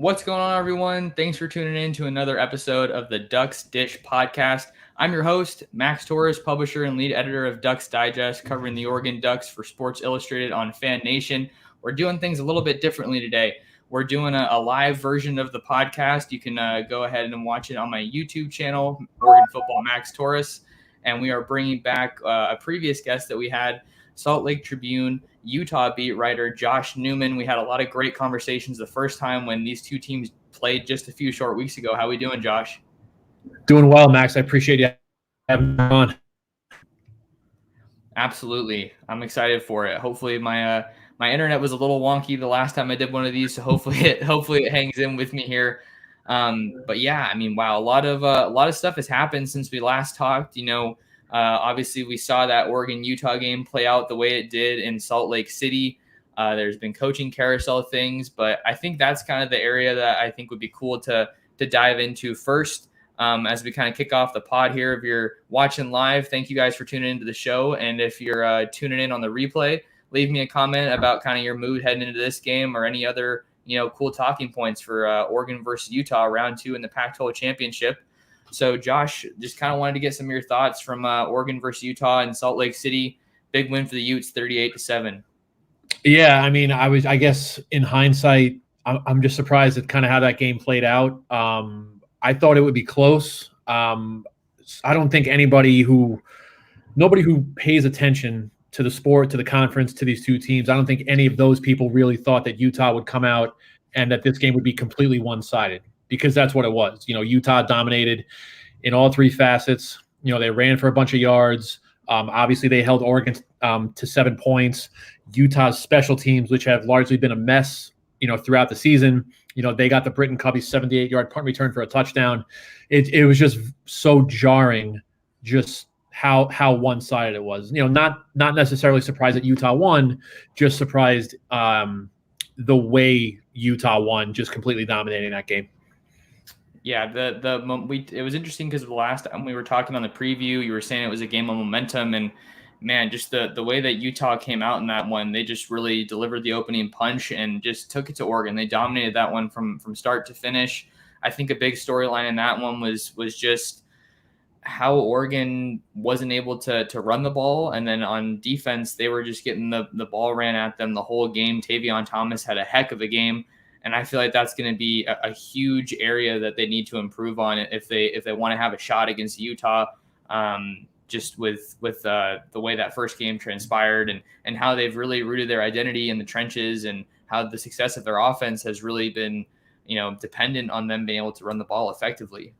What's going on, everyone? Thanks for tuning in to another episode of the Ducks Dish podcast. I'm your host, Max Torres, publisher and lead editor of Ducks Digest, covering the Oregon Ducks for Sports Illustrated on Fan Nation. We're doing things a little bit differently today. We're doing a live version of the podcast. You can go ahead and watch it on my YouTube channel, Oregon Football Max Torres. And we are bringing back a previous guest that we had, Salt Late Tribune Utah beat writer Josh Newman. We had a lot of great conversations the first time when these two teams played just a few short weeks ago. How we doing, Josh? Doing well, Max. I appreciate you having me on. Absolutely. I'm excited for it. Hopefully my internet was a little wonky the last time I did one of these, so hopefully it hangs in with me here. But yeah, I mean, wow, a lot of stuff has happened since we last talked. Obviously, we saw that Oregon-Utah game play out the way it did in Salt Lake City. There's been coaching carousel things, but I think that's kind of the area that I think would be cool to dive into first as we kind of kick off the pod here. If you're watching live, thank you guys for tuning into the show. And if you're tuning in on the replay, leave me a comment about kind of your mood heading into this game or any other cool talking points for Oregon versus Utah round 2 in the Pac-12 championship. So, Josh, just kind of wanted to get some of your thoughts from Oregon versus Utah in Salt Lake City. Big win for the Utes, 38-7. Yeah, I mean, I guess in hindsight, I'm just surprised at kind of how that game played out. I thought it would be close. I don't think nobody who pays attention to the sport, to the conference, to these two teams, I don't think any of those people really thought that Utah would come out and that this game would be completely one-sided. Because that's what it was. Utah dominated in all three facets. They ran for a bunch of yards. Obviously, they held Oregon to 7 points. Utah's special teams, which have largely been a mess, throughout the season, they got the Britton Covey 78-yard punt return for a touchdown. It was just so jarring, just how one-sided it was. Not necessarily surprised that Utah won, just surprised the way Utah won, just completely dominating that game. Yeah, it was interesting because the last time we were talking on the preview, you were saying it was a game of momentum, and man, just the way that Utah came out in that one, they just really delivered the opening punch and just took it to Oregon. They dominated that one from start to finish. I think a big storyline in that one was just how Oregon wasn't able to run the ball, and then on defense, they were just getting the ball ran at them the whole game. Tavion Thomas had a heck of a game. And I feel like that's going to be a huge area that they need to improve on if they want to have a shot against Utah. Just with the way that first game transpired and how they've really rooted their identity in the trenches and how the success of their offense has really been, dependent on them being able to run the ball effectively.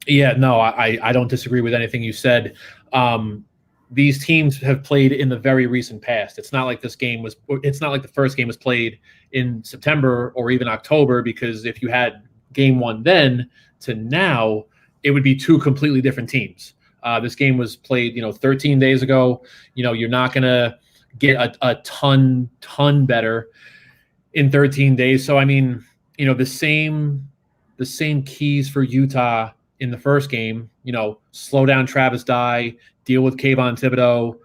Yeah, no, I don't disagree with anything you said. These teams have played in the very recent past. It's not like the first game was played in September or even October, because if you had game one then to now, it would be two completely different teams. This game was played, 13 days ago. You're not going to get a ton better in 13 days. So, I mean, the same keys for Utah in the first game, slow down Travis Dye, deal with Kayvon Thibodeau,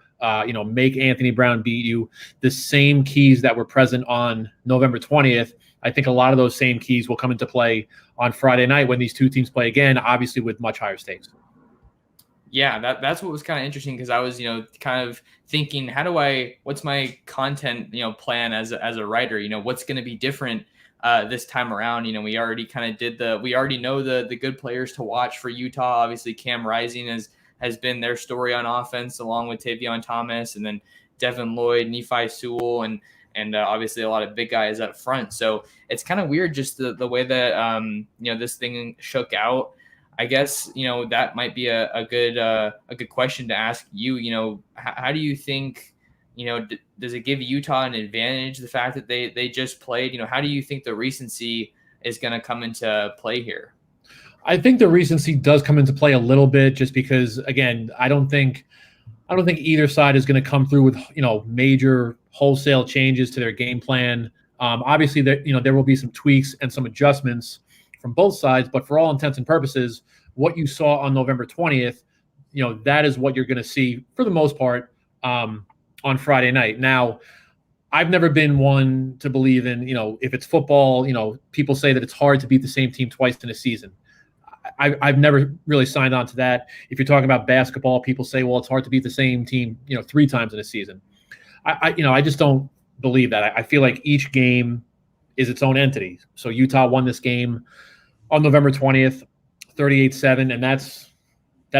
make Anthony Brown beat you. The same keys that were present on November 20th, I think a lot of those same keys will come into play on Friday night when these two teams play again, obviously with much higher stakes. Yeah, that's what was kind of interesting, because I was, kind of thinking, what's my content, plan as a writer? What's going to be different this time around? We already kind of we already know the good players to watch for Utah. Obviously, Cam Rising has been their story on offense, along with Tavion Thomas, and then Devin Lloyd, Nephi Sewell, and obviously a lot of big guys up front. So it's kind of weird just the way that this thing shook out. I guess that might be a good question to ask you. How do you think does it give Utah an advantage, the fact that they just played? How do you think the recency is going to come into play here? I think the recency does come into play a little bit, just because, again, I don't think either side is going to come through with major wholesale changes to their game plan. Obviously, there will be some tweaks and some adjustments from both sides, but for all intents and purposes, what you saw on November 20th, that is what you're going to see for the most part on Friday night. Now, I've never been one to believe in, if it's football, people say that it's hard to beat the same team twice in a season. I've never really signed on to that. If you're talking about basketball, people say, well, it's hard to beat the same team, 3 times in a season. I just don't believe that. I feel like each game is its own entity. So Utah won this game on November 20th, 38-7, and that's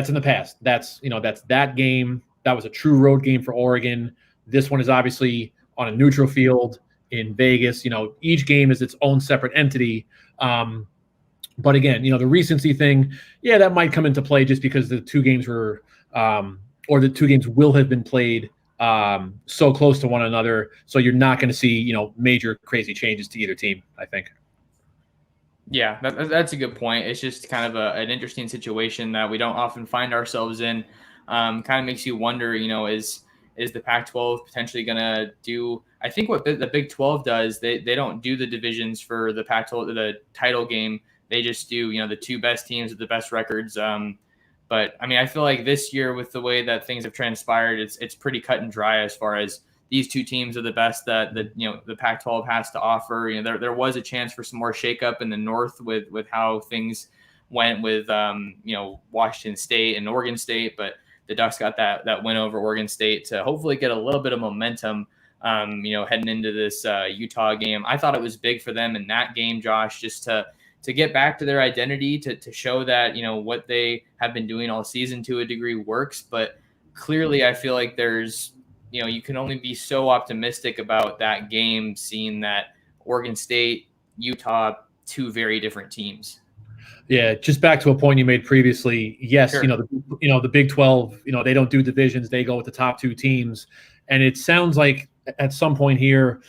in the past. That's that game. That was a true road game for Oregon. This one is obviously on a neutral field in Vegas. Each game is its own separate entity. But again, the recency thing, that might come into play just because the 2 games were, or the 2 games will have been played so close to one another. So you're not going to see, major crazy changes to either team, I think. Yeah, that's a good point. It's just kind of an interesting situation that we don't often find ourselves in. Kind of makes you wonder, is the Pac-12 potentially going to do? I think what the Big 12 does, they don't do the divisions for the Pac-12, the title game. They just do, the 2 best teams with the best records. But I mean, I feel like this year, with the way that things have transpired, it's pretty cut and dry as far as these 2 teams are the best that the Pac-12 has to offer. There was a chance for some more shakeup in the North with how things went with Washington State and Oregon State, but the Ducks got that win over Oregon State to hopefully get a little bit of momentum, heading into this Utah game. I thought it was big for them in that game, Josh, just to get back to their identity, to show that, what they have been doing all season to a degree works. But clearly I feel like there's, you can only be so optimistic about that game, seeing that Oregon State, Utah, 2 very different teams. Yeah, just back to a point you made previously. Yes, Sure. the Big 12, they don't do divisions; they go with the top 2 teams. And it sounds like at some point here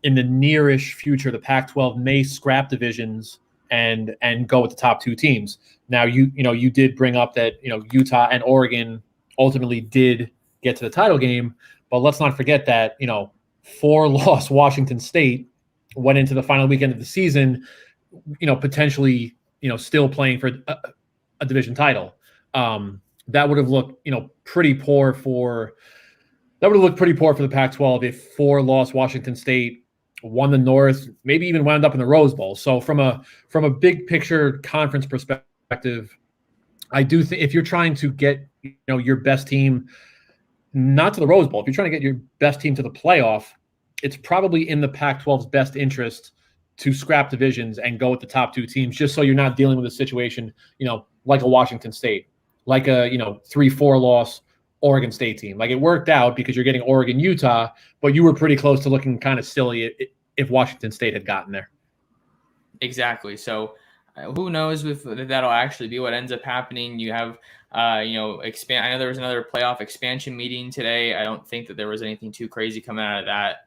in the nearish future, the Pac-12 may scrap divisions and go with the top 2 teams. Now, you did bring up that Utah and Oregon ultimately did get to the title game, but let's not forget that 4-loss Washington State went into the final weekend of the season, potentially still playing for a division title. That would have looked pretty poor for the Pac-12 if 4-loss Washington State won the North, maybe even wound up in the Rose Bowl. So from a big picture conference perspective, I do think if you're trying to get your best team not to the Rose Bowl, if you're trying to get your best team to the playoff, it's probably in the Pac-12's best interest to scrap divisions and go with the top 2 teams, just so you're not dealing with a situation, like a Washington State, like a 3-4 loss Oregon State team. Like, it worked out because you're getting Oregon, Utah, but you were pretty close to looking kind of silly if Washington State had gotten there. Exactly. So who knows if that'll actually be what ends up happening. You have, expand. I know there was another playoff expansion meeting today. I don't think that there was anything too crazy coming out of that.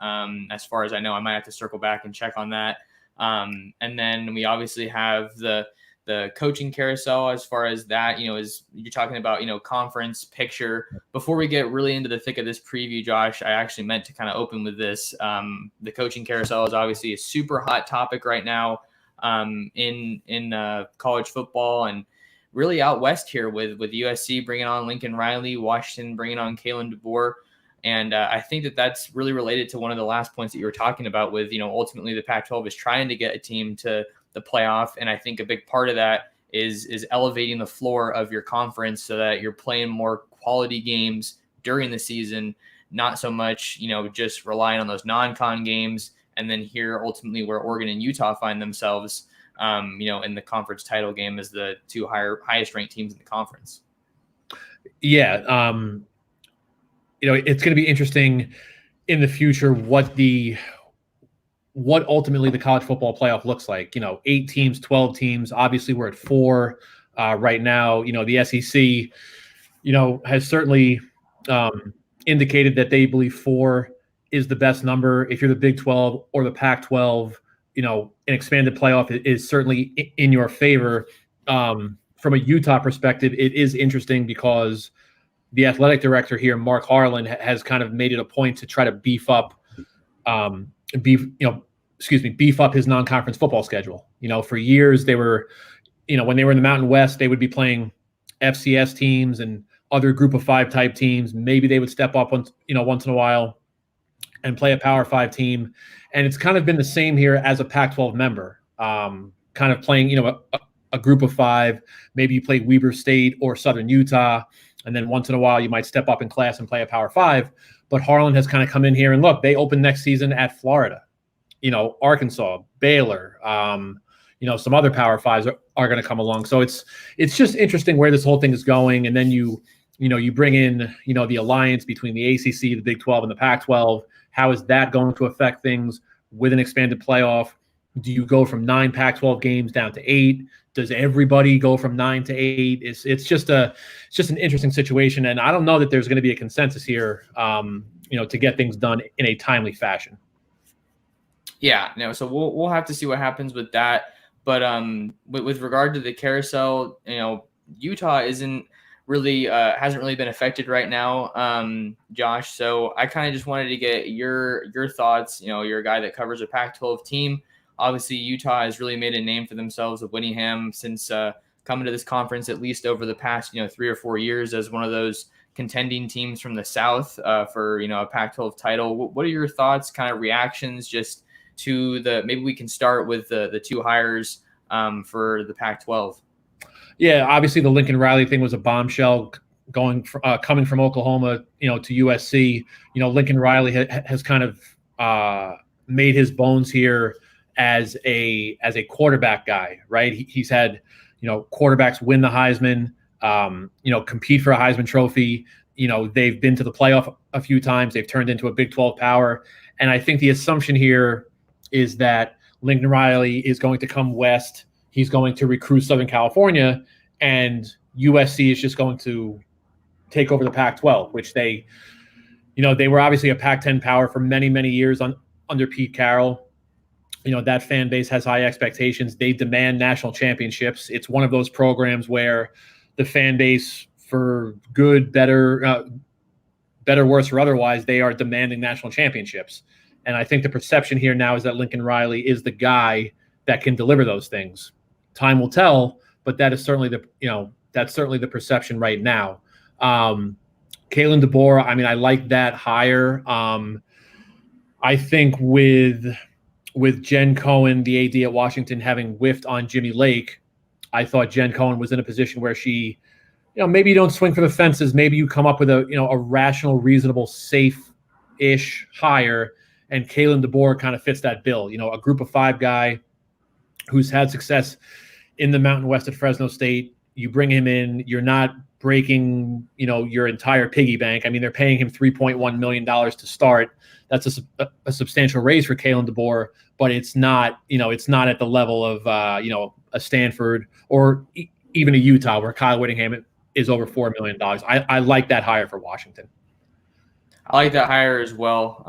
As far as I know, I might have to circle back and check on that. And then we obviously have the coaching carousel as far as that, is you're talking about, conference picture. Before we get really into the thick of this preview, Josh, I actually meant to kind of open with this. The coaching carousel is obviously a super hot topic right now in college football, and really out west here with USC bringing on Lincoln Riley, Washington bringing on Kalen DeBoer. And I think that that's really related to one of the last points that you were talking about with, ultimately the Pac-12 is trying to get a team to the playoff. And I think a big part of that is elevating the floor of your conference so that you're playing more quality games during the season, not so much, just relying on those non-con games. And then here, ultimately, where Oregon and Utah find themselves, in the conference title game as the 2 highest ranked teams in the conference. Yeah. It's going to be interesting in the future what ultimately the college football playoff looks like. 8 teams, 12 teams. Obviously, we're at 4 right now. The SEC, has certainly indicated that they believe 4 is the best number. If you're the Big 12 or the Pac-12, an expanded playoff is certainly in your favor. From a Utah perspective, it is interesting because the athletic director here, Mark Harlan, has kind of made it a point to try to beef up his non-conference football schedule. For years they were, when they were in the Mountain West, they would be playing FCS teams and other Group of 5 type teams. Maybe they would step up once in a while and play a Power 5 team. And it's kind of been the same here as a Pac-12 member, kind of playing, a group of 5. Maybe you play Weber State or Southern Utah, and then once in a while you might step up in class and play a Power 5. But Harlan has kind of come in here, and look, they open next season at Florida, Arkansas, Baylor, some other Power 5s are going to come along. So it's just interesting where this whole thing is going. And then you bring in, the alliance between the ACC, the Big 12, and the Pac-12. How is that going to affect things with an expanded playoff? Do you go from 9 Pac-12 games down to 8? Does everybody go from 9 to 8? It's just an interesting situation, and I don't know that there's going to be a consensus here, to get things done in a timely fashion. Yeah, no. So we'll have to see what happens with that. But with regard to the carousel, Utah isn't really hasn't really been affected right now, Josh. So I kind of just wanted to get your thoughts. You're a guy that covers a Pac-12 team. Obviously, Utah has really made a name for themselves with Whittingham since coming to this conference, at least over the past 3 or 4 years, as one of those contending teams from the South for a Pac-12 title. What are your thoughts, kind of reactions, just to maybe we can start with the 2 hires for the Pac-12. Yeah, obviously the Lincoln Riley thing was a bombshell coming from Oklahoma, to USC. Lincoln Riley has kind of made his bones here as a quarterback guy, right? He's had, quarterbacks win the Heisman, compete for a Heisman Trophy. They've been to the playoff a few times. They've turned into a Big 12 power. And I think the assumption here is that Lincoln Riley is going to come west. He's going to recruit Southern California, and USC is just going to take over the Pac-12, which they were obviously a Pac-10 power for many, many years under Pete Carroll. That fan base has high expectations. They demand national championships. It's one of those programs where the fan base, for good, better, worse, or otherwise, they are demanding national championships. And I think the perception here now is that Lincoln Riley is the guy that can deliver those things. Time will tell, but that is certainly the perception right now. Kalen DeBoer, I like that hire. I think with Jen Cohen, the AD at Washington, having whiffed on Jimmy Lake, I thought Jen Cohen was in a position where she, maybe you don't swing for the fences. Maybe you come up with a rational, reasonable, safe-ish hire. And Kalen DeBoer kind of fits that bill. A group of 5 guy who's had success in the Mountain West at Fresno State. You bring him in, you're not breaking, your entire piggy bank. They're paying him $3.1 million to start. That's a substantial raise for Kalen DeBoer, but it's not at the level of, a Stanford or even a Utah where Kyle Whittingham is over $4 million. I like that hire for Washington. I like that hire as well,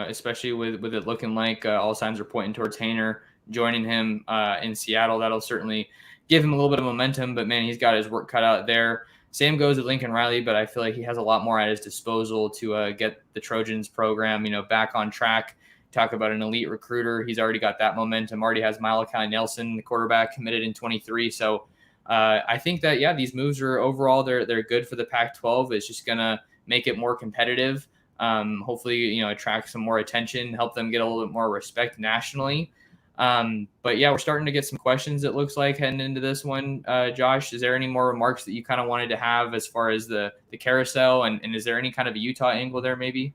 especially with it looking like all signs are pointing towards Haener joining him in Seattle. That'll certainly give him a little bit of momentum, but man, he's got his work cut out there. Same goes with Lincoln Riley, but I feel like he has a lot more at his disposal to get the Trojans program, back on track. Talk about an elite recruiter. He's already got that momentum, already has Malachi Nelson, the quarterback, committed in 23. So I think that, these moves are overall, they're good for the Pac-12. It's just going to make it more competitive. Hopefully, attract some more attention, help them get a little bit more respect nationally. But we're starting to get some questions, it looks like, heading into this one. Josh, is there any more remarks that you kind of wanted to have as far as the carousel? And is there any kind of a Utah angle there maybe?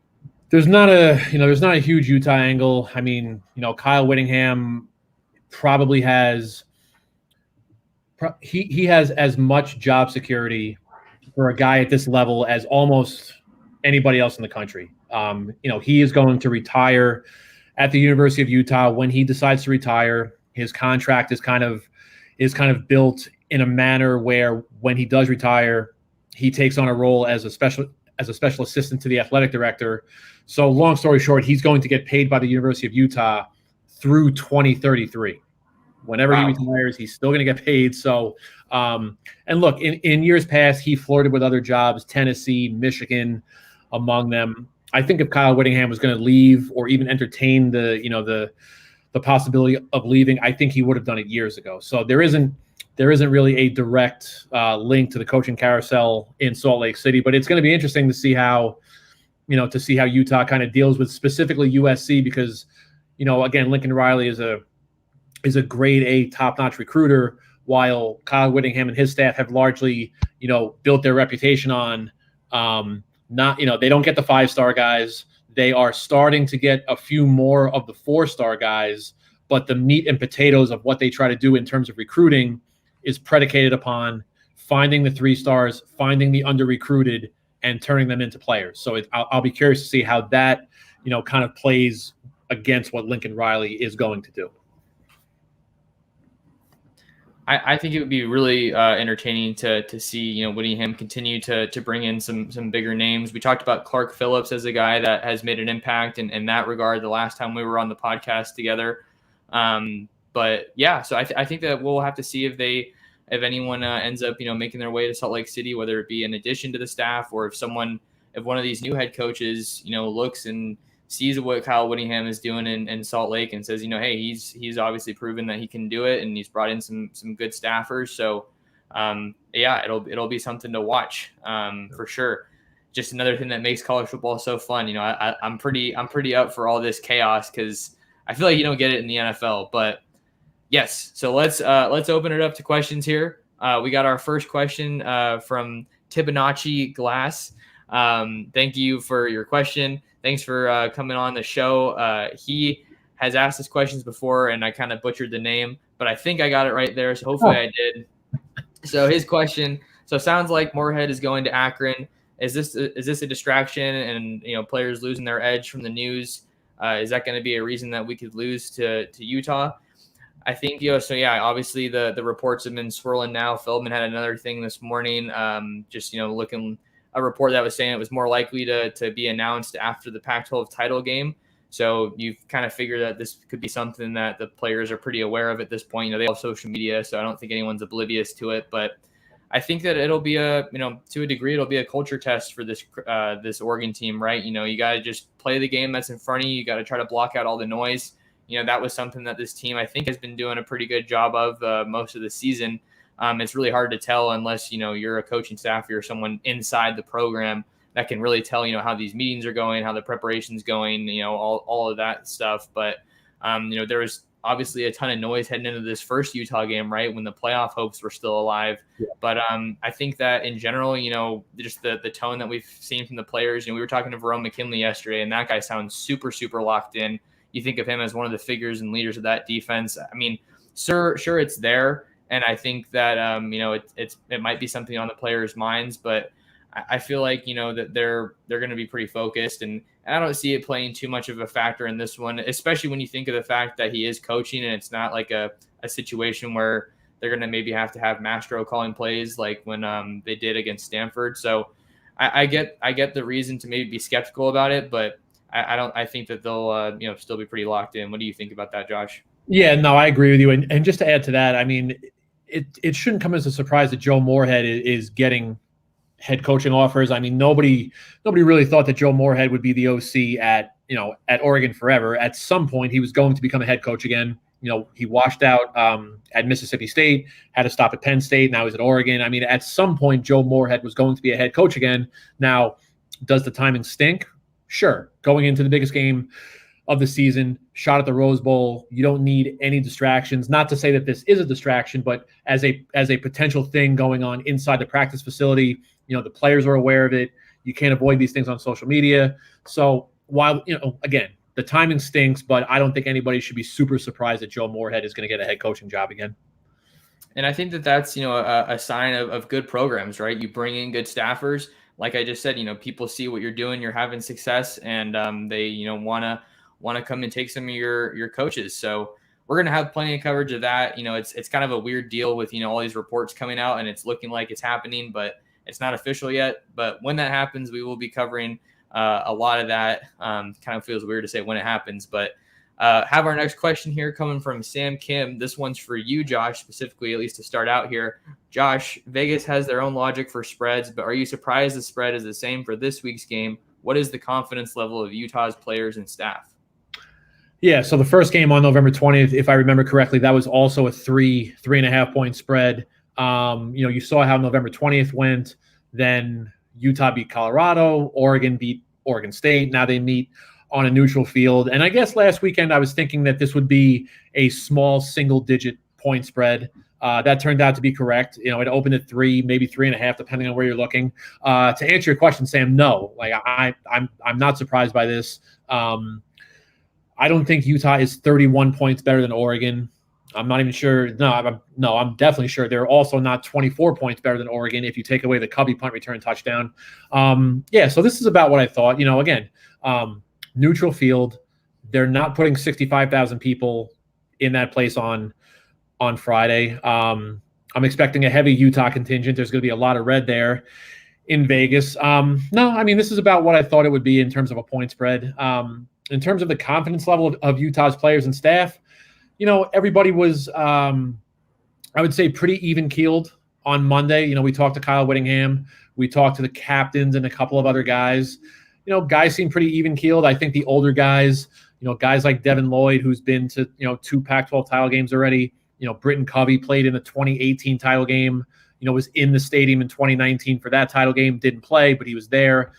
There's not a huge Utah angle. Kyle Whittingham probably has he has as much job security for a guy at this level as almost anybody else in the country. He is going to retire at the University of Utah. When he decides to retire, his contract is kind of built in a manner where when he does retire, he takes on a role as a special assistant to the athletic director. So long story short, he's going to get paid by the University of Utah through 2033. Whenever he retires, he's still going to get paid. So, and look, in years past, he flirted with other jobs, Tennessee, Michigan, among them. I think if Kyle Whittingham was going to leave or even entertain the possibility of leaving, I think he would have done it years ago. So there isn't really a direct link to the coaching carousel in Salt Lake City, but it's going to be interesting to see how to see how Utah kind of deals with specifically USC, because, again, Lincoln Riley is a grade A top-notch recruiter, while Kyle Whittingham and his staff have largely, built their reputation on not, they don't get the 5-star guys. They are starting to get a few more of the 4-star guys, but the meat and potatoes of what they try to do in terms of recruiting is predicated upon finding the 3 stars, finding the under-recruited, and turning them into players. So I'll be curious to see how that, kind of plays against what Lincoln Riley is going to do. I think it would be really entertaining to see, Whittingham continue to bring in some bigger names. We talked about Clark Phillips as a guy that has made an impact in that regard the last time we were on the podcast together. But yeah, so I think that we'll have to see if anyone ends up, making their way to Salt Lake City, whether it be in addition to the staff, or if one of these new head coaches, looks and sees what Kyle Whittingham is doing in Salt Lake and says, hey, he's obviously proven that he can do it, and he's brought in some good staffers. So yeah, it'll be something to watch for sure. Just another thing that makes college football so fun. I'm pretty up for all this chaos, because I feel like you don't get it in the NFL. But yes, so let's open it up to questions here. We got our first question from Tibonacci Glass. Thank you for your question. Thanks for coming on the show. He has asked us questions before, and I kind of butchered the name, but I think I got it right there, so hopefully I did. So his question, sounds like Moorhead is going to Akron. Is this a distraction, and players losing their edge from the news? Is that going to be a reason that we could lose to Utah? I think, so yeah, obviously the reports have been swirling now. Feldman had another thing this morning, looking a report that was saying it was more likely to be announced after the Pac-12 title game. So you've kind of figured that this could be something that the players are pretty aware of at this point. They have social media, so I don't think anyone's oblivious to it. But I think that it'll be to a degree, it'll be a culture test for this Oregon team, right? You got to just play the game that's in front of you. You got to try to block out all the noise. That was something that this team, I think, has been doing a pretty good job of most of the season. It's really hard to tell unless, you're a coaching staff, you're someone inside the program that can really tell, how these meetings are going, how the preparation's going, all of that stuff. But, there was obviously a ton of noise heading into this first Utah game, right, when the playoff hopes were still alive. Yeah. But I think that in general, just the tone that we've seen from the players, we were talking to Verone McKinley yesterday, and that guy sounds super, super locked in. You think of him as one of the figures and leaders of that defense. I mean, sure, it's there. And I think that, it might be something on the players' minds, but I feel like, that they're going to be pretty focused. And I don't see it playing too much of a factor in this one, especially when you think of the fact that he is coaching, and it's not like a situation where they're going to maybe have to have Mastro calling plays like when they did against Stanford. So I get the reason to maybe be skeptical about it, but I think that they'll, still be pretty locked in. What do you think about that, Josh? Yeah, no, I agree with you. And just to add to that, I mean, it shouldn't come as a surprise that Joe Moorhead is getting head coaching offers. I mean, nobody really thought that Joe Moorhead would be the OC at Oregon forever. At some point, he was going to become a head coach again. He washed out at Mississippi State, had to stop at Penn State. Now he's at Oregon. I mean, at some point, Joe Moorhead was going to be a head coach again. Now, does the timing stink? Sure. Going into the biggest game of the season, shot at the Rose Bowl, you don't need any distractions. Not to say that this is a distraction, but as a potential thing going on inside the practice facility, the players are aware of it. You can't avoid these things on social media. So while, again, the timing stinks, but I don't think anybody should be super surprised that Joe Moorhead is going to get a head coaching job again. And I think that that's, a sign of good programs, right? You bring in good staffers. Like I just said, people see what you're doing, you're having success, and they, want to come and take some of your coaches. So we're going to have plenty of coverage of that. It's kind of a weird deal with, all these reports coming out, and it's looking like it's happening, but it's not official yet. But when that happens, we will be covering a lot of that. Kind of feels weird to say when it happens, but have our next question here coming from Sam Kim. This one's for you, Josh, specifically, at least to start out here. Josh, Vegas has their own logic for spreads, but are you surprised the spread is the same for this week's game? What is the confidence level of Utah's players and staff? Yeah, so the first game on November 20th, if I remember correctly, that was also a 3.5 point spread. You saw how November 20th went. Then Utah beat Colorado. Oregon beat Oregon State. Now they meet on a neutral field. And I guess last weekend I was thinking that this would be a small single-digit point spread. That turned out to be correct. It opened at 3, maybe 3.5, depending on where you're looking. To answer your question, Sam, no. Like I'm not surprised by this. I don't think Utah is 31 points better than Oregon. I'm not even sure. I'm definitely sure they're also not 24 points better than Oregon if you take away the Cubby punt return touchdown. So this is about what I thought. Again, neutral field. They're not putting 65,000 people in that place on Friday. I'm expecting a heavy Utah contingent. There's going to be a lot of red there in Vegas. This is about what I thought it would be in terms of a point spread. In terms of the confidence level of Utah's players and staff, everybody was, I would say, pretty even-keeled on Monday. We talked to Kyle Whittingham. We talked to the captains and a couple of other guys. Guys seem pretty even-keeled. I think the older guys, guys like Devin Lloyd, who's been to, 2 Pac-12 title games already. Britton Covey played in the 2018 title game, was in the stadium in 2019 for that title game, didn't play, but he was there.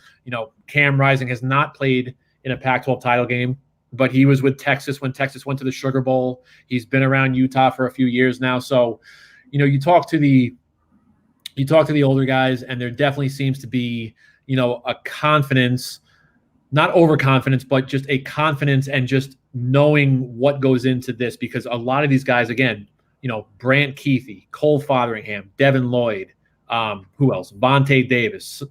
Cam Rising has not played in a Pac-12 title game, but he was with Texas when Texas went to the Sugar Bowl. He's been around Utah for a few years now. So, you talk to the older guys, and there definitely seems to be, a confidence, not overconfidence, but just a confidence and just knowing what goes into this, because a lot of these guys, again, Brant Keithy, Cole Fotheringham, Devin Lloyd, who else? Vontae Davis,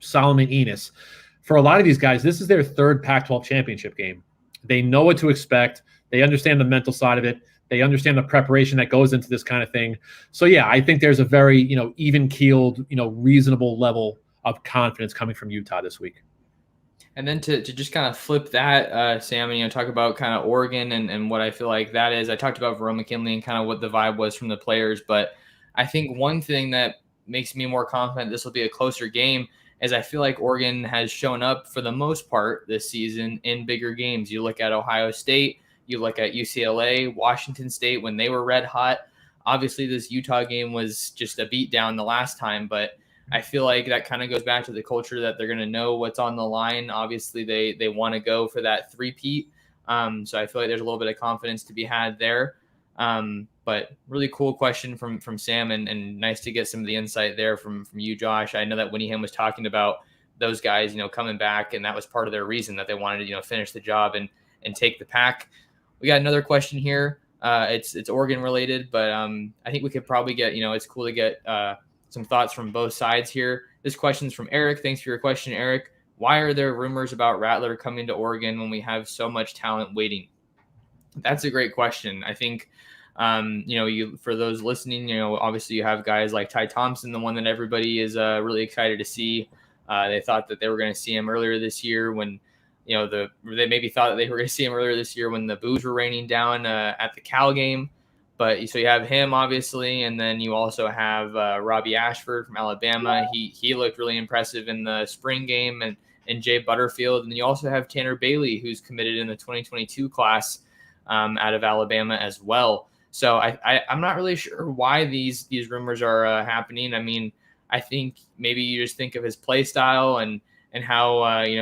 Solomon Enos. For a lot of these guys, this is their 3rd Pac-12 championship game. They know what to expect. They understand the mental side of it. They understand the preparation that goes into this kind of thing. So, yeah, I think there's a very, even-keeled, reasonable level of confidence coming from Utah this week. And then to just kind of flip that, Sam, and talk about kind of Oregon and what I feel like that is. I talked about Verone McKinley and kind of what the vibe was from the players, but I think one thing that makes me more confident this will be a closer game is I feel like Oregon has shown up for the most part this season in bigger games. You look at Ohio State, you look at UCLA, Washington State when they were red hot. Obviously, this Utah game was just a beatdown the last time, but I feel like that kind of goes back to the culture that they're going to know what's on the line. Obviously, they want to go for that three-peat. So I feel like there's a little bit of confidence to be had there. But really cool question from Sam, and nice to get some of the insight there from you, Josh. I know that Whittingham was talking about those guys, coming back, and that was part of their reason that they wanted to, finish the job and take the pack. We got another question here. It's Oregon related, but I think we could probably get, it's cool to get some thoughts from both sides here. This question's from Eric. Thanks for your question, Eric. Why are there rumors about Rattler coming to Oregon when we have so much talent waiting? That's a great question. I think, for those listening, obviously you have guys like Ty Thompson, the one that everybody is really excited to see. They thought that they were going to see him earlier this year when, they maybe thought that they were going to see him earlier this year when the boos were raining down at the Cal game. But so you have him, obviously, and then you also have Robbie Ashford from Alabama. He looked really impressive in the spring game, and Jay Butterfield. And then you also have Tanner Bailey, who's committed in the 2022 class out of Alabama as well. So I'm not really sure why these rumors are happening. I mean, I think maybe you just think of his play style and how,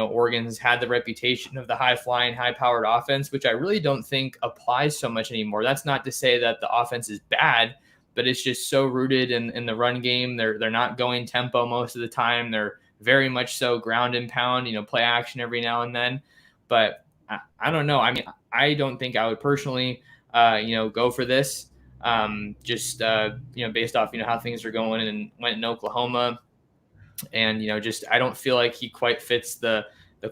Oregon has had the reputation of the high-flying, high-powered offense, which I really don't think applies so much anymore. That's not to say that the offense is bad, but it's just so rooted in the run game. They're not going tempo most of the time. They're very much so ground and pound, play action every now and then. But I don't know. I mean, I don't think I would personally, go for this. Based off, how things are going and went in Oklahoma. And, I don't feel like he quite fits the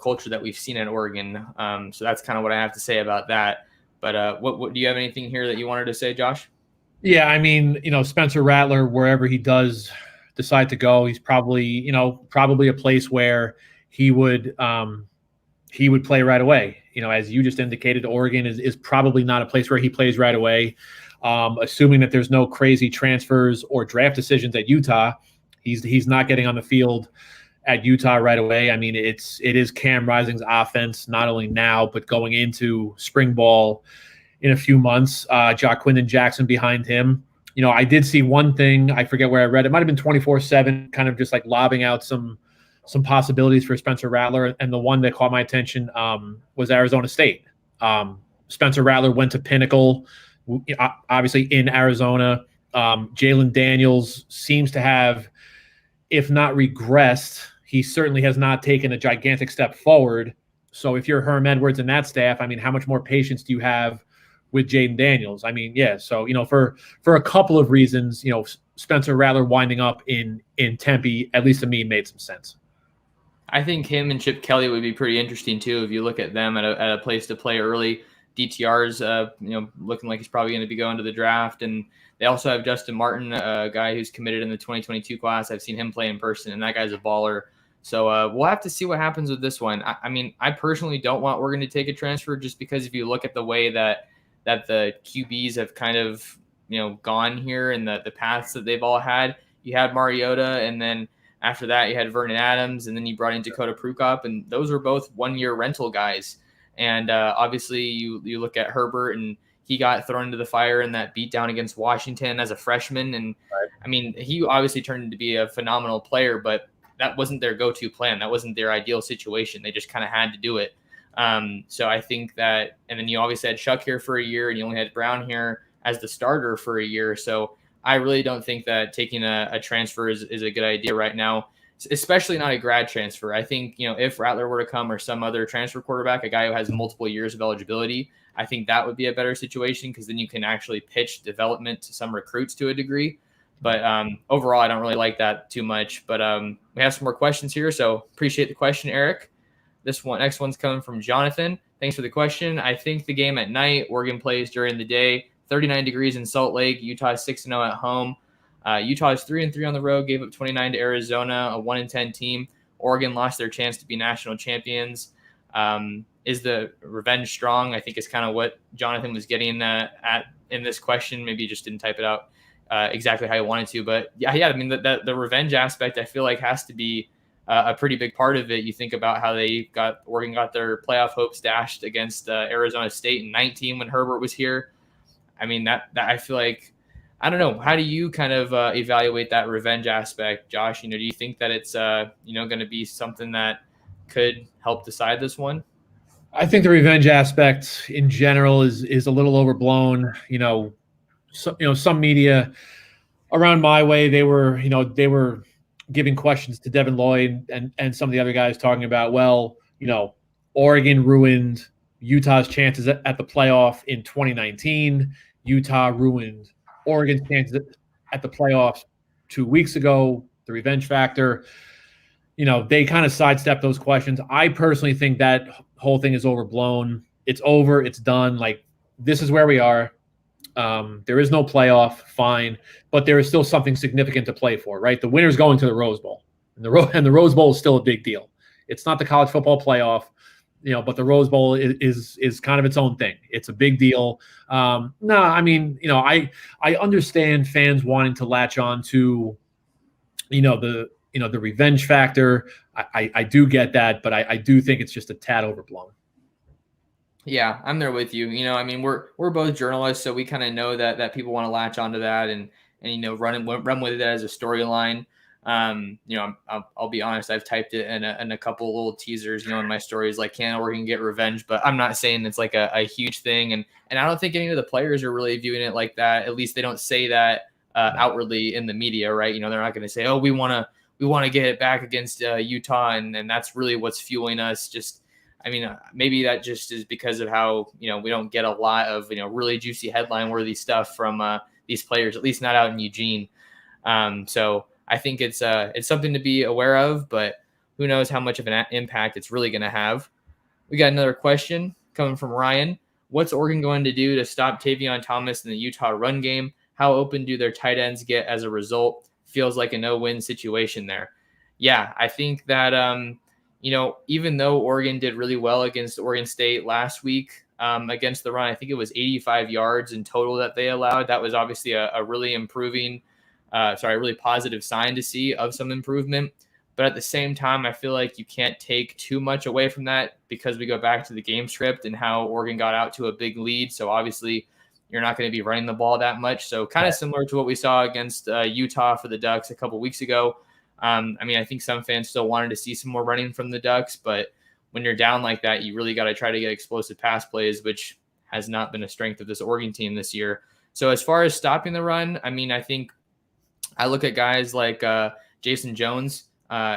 culture that we've seen at Oregon. So that's kind of what I have to say about that. But what do you have anything here that you wanted to say, Josh? Yeah, I mean, Spencer Rattler, wherever he does decide to go, he's probably a place where he would play right away. As you just indicated, Oregon is probably not a place where he plays right away. Assuming that there's no crazy transfers or draft decisions at Utah, he's not getting on the field at Utah right away. I mean, it is Cam Rising's offense, not only now, but going into spring ball in a few months. Jaquindon Jackson behind him. I did see one thing, I forget where I read it, might have been 24/7, kind of just like lobbing out some some possibilities for Spencer Rattler, and the one that caught my attention was Arizona State. Spencer Rattler went to Pinnacle, obviously in Arizona. Jalen Daniels seems to have, if not regressed, he certainly has not taken a gigantic step forward. So if you're Herm Edwards and that staff, I mean, how much more patience do you have with Jaden Daniels? I mean, yeah. So, for a couple of reasons, Spencer Rattler winding up in Tempe, at least to me, made some sense. I think him and Chip Kelly would be pretty interesting too. If you look at them at a place to play early, DTR's, looking like he's probably going to be going to the draft. And they also have Justin Martin, a guy who's committed in the 2022 class. I've seen him play in person, and that guy's a baller. So we'll have to see what happens with this one. I mean, I personally don't want Oregon to take a transfer, just because if you look at the way that the QBs have kind of, gone here and the paths that they've all had. You had Mariota, and then after that you had Vernon Adams, and then you brought in Dakota Prukop, and those were both 1-year rental guys. And obviously you look at Herbert, and he got thrown into the fire in that beatdown against Washington as a freshman. And right. I mean, he obviously turned into be a phenomenal player, but that wasn't their go-to plan. That wasn't their ideal situation. They just kind of had to do it. So I think that, and then you obviously had Chuck here for a year, and you only had Brown here as the starter for a year. So I really don't think that taking a transfer is a good idea right now, especially not a grad transfer. I think, if Rattler were to come, or some other transfer quarterback, a guy who has multiple years of eligibility, I think that would be a better situation, because then you can actually pitch development to some recruits to a degree. But overall, I don't really like that too much. But we have some more questions here, so appreciate the question, Eric. Next one's coming from Jonathan. Thanks for the question. I think the game at night, Oregon plays during the day. 39 degrees in Salt Lake. Utah is 6-0 at home. Utah is 3-3 on the road, gave up 29 to Arizona, a 1-10 team. Oregon lost their chance to be national champions. Is the revenge strong? I think is kind of what Jonathan was getting at in this question. Maybe he just didn't type it out exactly how he wanted to. But yeah, I mean, the revenge aspect, I feel like, has to be a pretty big part of it. You think about how Oregon got their playoff hopes dashed against Arizona State in 19 when Herbert was here. I mean, that I feel like, I don't know. How do you kind of evaluate that revenge aspect, Josh? Do you think that it's going to be something that could help decide this one? I think the revenge aspect in general is a little overblown. Some media around my way, they were giving questions to Devin Lloyd and some of the other guys, talking about, Oregon ruined Utah's chances at the playoff in 2019. Utah ruined Oregon's chances at the playoffs 2 weeks ago. The revenge factor. They kind of sidestepped those questions. I personally think that whole thing is overblown. It's over. It's done. Like, this is where we are. There is no playoff, fine, but there is still something significant to play for, right? The winner's going to the Rose Bowl, and the Rose Bowl is still a big deal. It's not the college football playoff, but the Rose Bowl is kind of its own thing. It's a big deal. I understand fans wanting to latch on to, the revenge factor. I do get that, but I do think it's just a tad overblown. Yeah, I'm there with you. We're both journalists, so we kind of know that people want to latch onto that and run with it as a storyline. I'll be honest, I've typed it in a couple little teasers, in my stories, like, can Oregon get revenge? But I'm not saying it's like a huge thing, and I don't think any of the players are really viewing it like that. At least they don't say that outwardly in the media, right? They're not going to say, oh, we want to get it back against Utah, and that's really what's fueling us. Just, maybe that just is because of how, we don't get a lot of, really juicy headline worthy stuff from these players, at least not out in Eugene. So I think it's something to be aware of, but who knows how much of an impact it's really going to have. We got another question coming from Ryan. What's Oregon going to do to stop Tavion Thomas in the Utah run game? How open do their tight ends get as a result? Feels like a no-win situation there. Yeah, I think that, even though Oregon did really well against Oregon State last week against the run, I think it was 85 yards in total that they allowed. That was obviously a really really positive sign to see of some improvement. But at the same time, I feel like you can't take too much away from that, because we go back to the game script and how Oregon got out to a big lead. So obviously you're not going to be running the ball that much. So kind of similar to what we saw against Utah for the Ducks a couple weeks ago. I mean, I think some fans still wanted to see some more running from the Ducks, but when you're down like that, you really got to try to get explosive pass plays, which has not been a strength of this Oregon team this year. So as far as stopping the run, I mean, I think I look at guys like Jason Jones.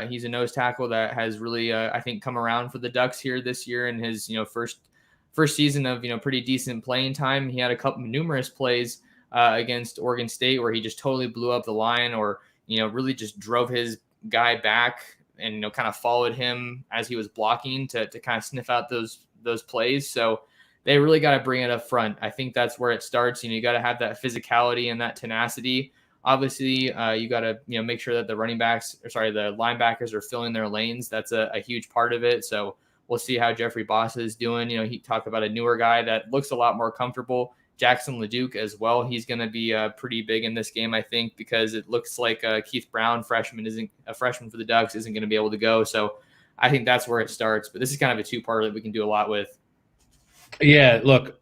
He's a nose tackle that has really, I think, come around for the Ducks here this year in his, first season of, pretty decent playing time. He had numerous plays against Oregon State where he just totally blew up the line, or, really just drove his guy back and, kind of followed him as he was blocking to kind of sniff out those plays. So they really got to bring it up front. I think that's where it starts. You got to have that physicality and that tenacity. Obviously, you got to make sure that the linebackers are filling their lanes. That's a huge part of it. So we'll see how Jeffrey Boss is doing. He talked about a newer guy that looks a lot more comfortable. Jackson LeDuc as well. He's going to be pretty big in this game, I think, because it looks like Keith Brown, a freshman for the Ducks, isn't going to be able to go. So I think that's where it starts. But this is kind of a two-part that we can do a lot with. Yeah, look,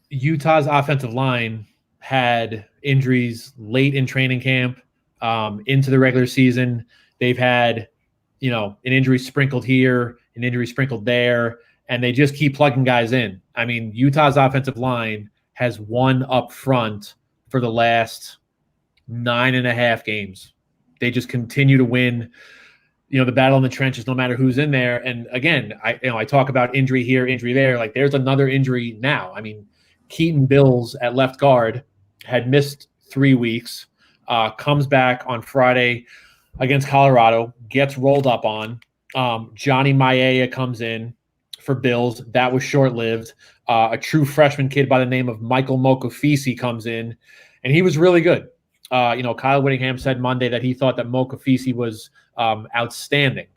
Utah's offensive line had injuries late in training camp, into the regular season. They've had, an injury sprinkled here, an injury sprinkled there, and they just keep plugging guys in. I mean, Utah's offensive line has won up front for the last 9.5 games. They just continue to win, the battle in the trenches, no matter who's in there. And again, I talk about injury here, injury there. Like, there's another injury now. I mean, Keaton Bills at left guard had missed 3 weeks, comes back on Friday against Colorado, gets rolled up on. Johnny Maia comes in for Bills. That was short-lived. A true freshman kid by the name of Michael Mokafisi comes in, and he was really good. Kyle Whittingham said Monday that he thought that Mokafisi was outstanding.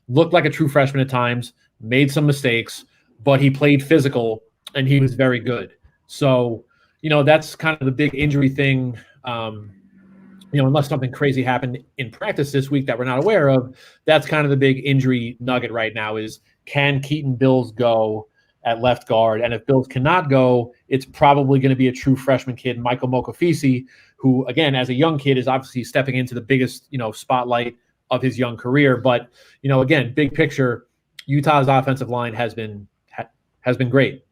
Looked like a true freshman at times, made some mistakes, but he played physical, and he was very good. So, that's kind of the big injury thing. Unless something crazy happened in practice this week that we're not aware of, that's kind of the big injury nugget right now is, can Keaton Bills go at left guard? And if Bills cannot go, it's probably going to be a true freshman kid, Michael Mokafisi, who, again, as a young kid, is obviously stepping into the biggest, spotlight of his young career. But, again, big picture, Utah's offensive line has been great,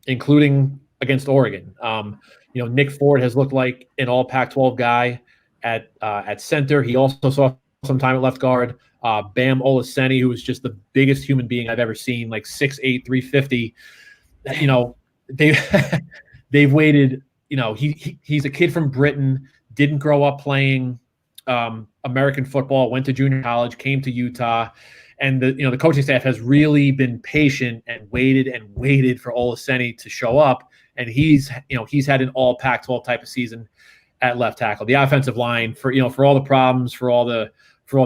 including against Oregon. Nick Ford has looked like an all Pac-12 guy at center. He also saw some time at left guard. Bam Olaseni, who is just the biggest human being I've ever seen, like 6'8", 350. They've waited. He's a kid from Britain, didn't grow up playing American football, went to junior college, came to Utah, and the coaching staff has really been patient and waited for Olaseni to show up. And he's had an all Pac-12 type of season at left tackle. The offensive line, for all the problems, for all the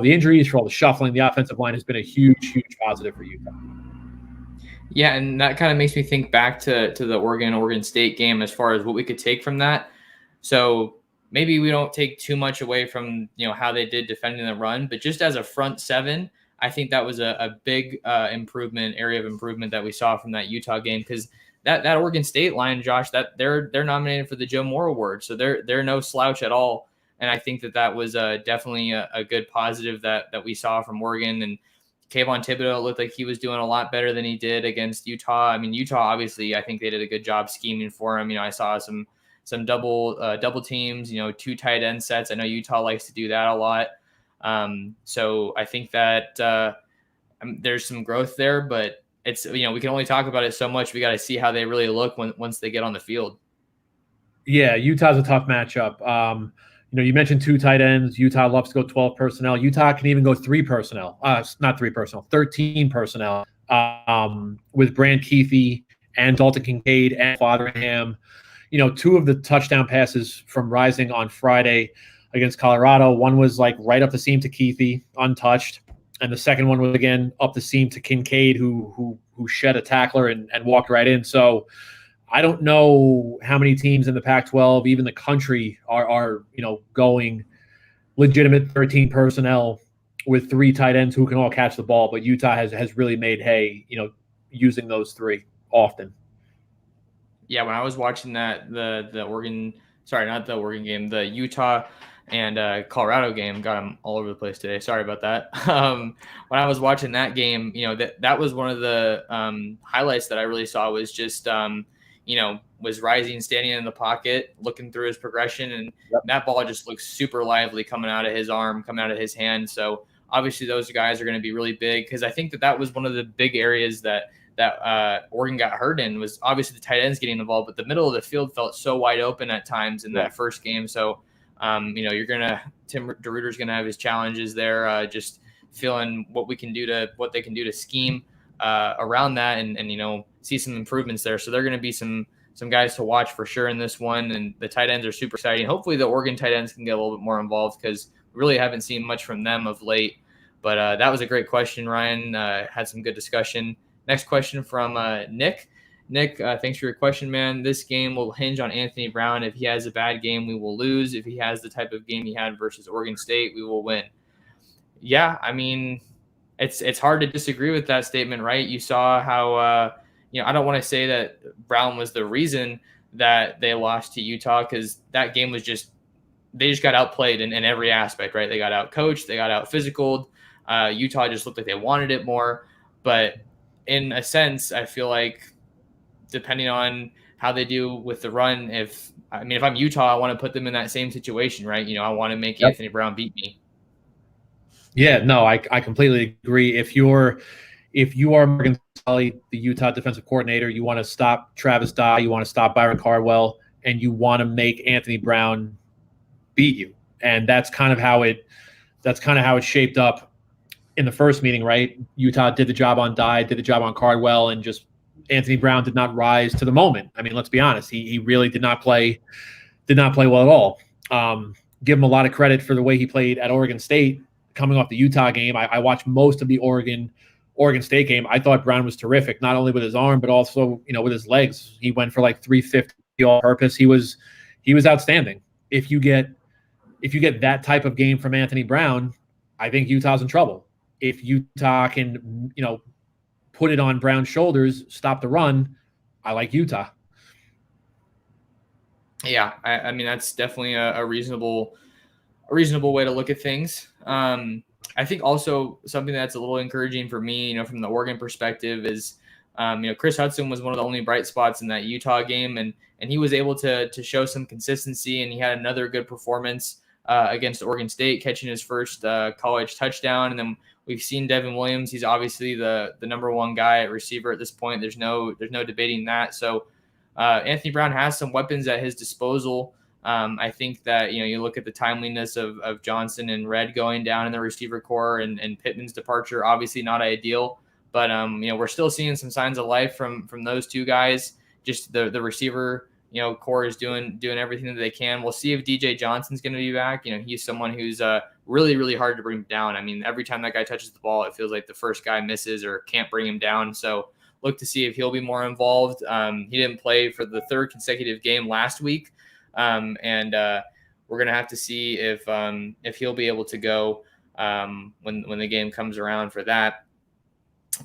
injuries, for all the shuffling, the offensive line has been a huge positive for Utah. Yeah, and that kind of makes me think back to the Oregon State game as far as what we could take from that. So maybe we don't take too much away from how they did defending the run, but just as a front seven, I think that was a big area of improvement that we saw from that Utah game, because that Oregon State line, Josh, that they're nominated for the Joe Moore Award, so they're no slouch at all. And I think that was definitely a good positive that we saw from Oregon. And Kayvon Thibodeau looked like he was doing a lot better than he did against Utah. I mean, Utah, obviously, I think they did a good job scheming for him. I saw some double teams, 2 tight end sets. I know Utah likes to do that a lot. So I think that there's some growth there, but it's, we can only talk about it so much. We got to see how they really look once they get on the field. Yeah, Utah's a tough matchup. You mentioned 2 tight ends. Utah loves to go 12 personnel. Utah can even go 3 personnel. Not 3 personnel, 13 personnel with Brant Keithy and Dalton Kincaid and Fotheringham. 2 of the touchdown passes from Rising on Friday against Colorado. One was like right up the seam to Keithy, untouched. And the second one was, again, up the seam to Kincaid, who shed a tackler and walked right in. So I don't know how many teams in the Pac-12, even the country, are going legitimate 13 personnel with 3 tight ends who can all catch the ball. But Utah has really made hay, using those 3 often. Yeah, when I was watching the Utah and Colorado game. Got them all over the place today. Sorry about that. When I was watching that game, that was one of the highlights that I really saw was just was Rising standing in the pocket, looking through his progression, and that ball just looks super lively coming out of his arm, coming out of his hand. So obviously those guys are going to be really big, because I think that was one of the big areas that Oregon got hurt in, was obviously the tight ends getting involved, but the middle of the field felt so wide open at times in that first game. So Tim DeRuyter's going to have his challenges there, just feeling what they can do to scheme around that, and see some improvements there. So they're going to be some guys to watch for sure in this one, and the tight ends are super exciting. Hopefully the Oregon tight ends can get a little bit more involved, because we really haven't seen much from them of late. But that was a great question, Ryan. Had some good discussion. Next question from Nick. Nick, thanks for your question, man. This game will hinge on Anthony Brown. If he has a bad game, we will lose. If he has the type of game he had versus Oregon State, we will win. Yeah, I mean, it's hard to disagree with that statement, right? You saw how I don't want to say that Brown was the reason that they lost to Utah, because that game was they just got outplayed in every aspect, right? They got out coached, they got out physical. Utah just looked like they wanted it more. But in a sense, I feel like depending on how they do with the run, if I'm Utah, I want to put them in that same situation, right? I want to make Anthony Brown beat me. Yeah, no, I completely agree. If you are Morgan Sully, the Utah defensive coordinator, you want to stop Travis Dye, you want to stop Byron Cardwell, and you want to make Anthony Brown beat you. And that's kind of how it shaped up in the first meeting, right? Utah did the job on Dye, did the job on Cardwell, and just Anthony Brown did not rise to the moment. I mean, let's be honest, he really did not play well at all. Give him a lot of credit for the way he played at Oregon State coming off the Utah game. I watched most of the Oregon State game. I thought Brown was terrific, not only with his arm, but also, with his legs. He went for like 350 all purpose. He was outstanding. If you get that type of game from Anthony Brown, I think Utah's in trouble. If Utah can, put it on Brown's shoulders, stop the run, I like Utah. Yeah, I mean, that's definitely a reasonable way to look at things. I think also something that's a little encouraging for me, from the Oregon perspective is, Chris Hudson was one of the only bright spots in that Utah game, and he was able to show some consistency, and he had another good performance against Oregon State, catching his first college touchdown. And then we've seen Devin Williams. He's obviously the number one guy at receiver at this point. There's no debating that. So Anthony Brown has some weapons at his disposal. I think that, you look at the timeliness of Johnson and Red going down in the receiver core, and Pittman's departure, obviously not ideal, but we're still seeing some signs of life from those two guys. Just the receiver, core is doing everything that they can. We'll see if DJ Johnson's going to be back. He's someone who's really, really hard to bring down. I mean, every time that guy touches the ball, it feels like the first guy misses or can't bring him down. So look to see if he'll be more involved. He didn't play for the third consecutive game last week. And we're going to have to see if he'll be able to go when the game comes around for that.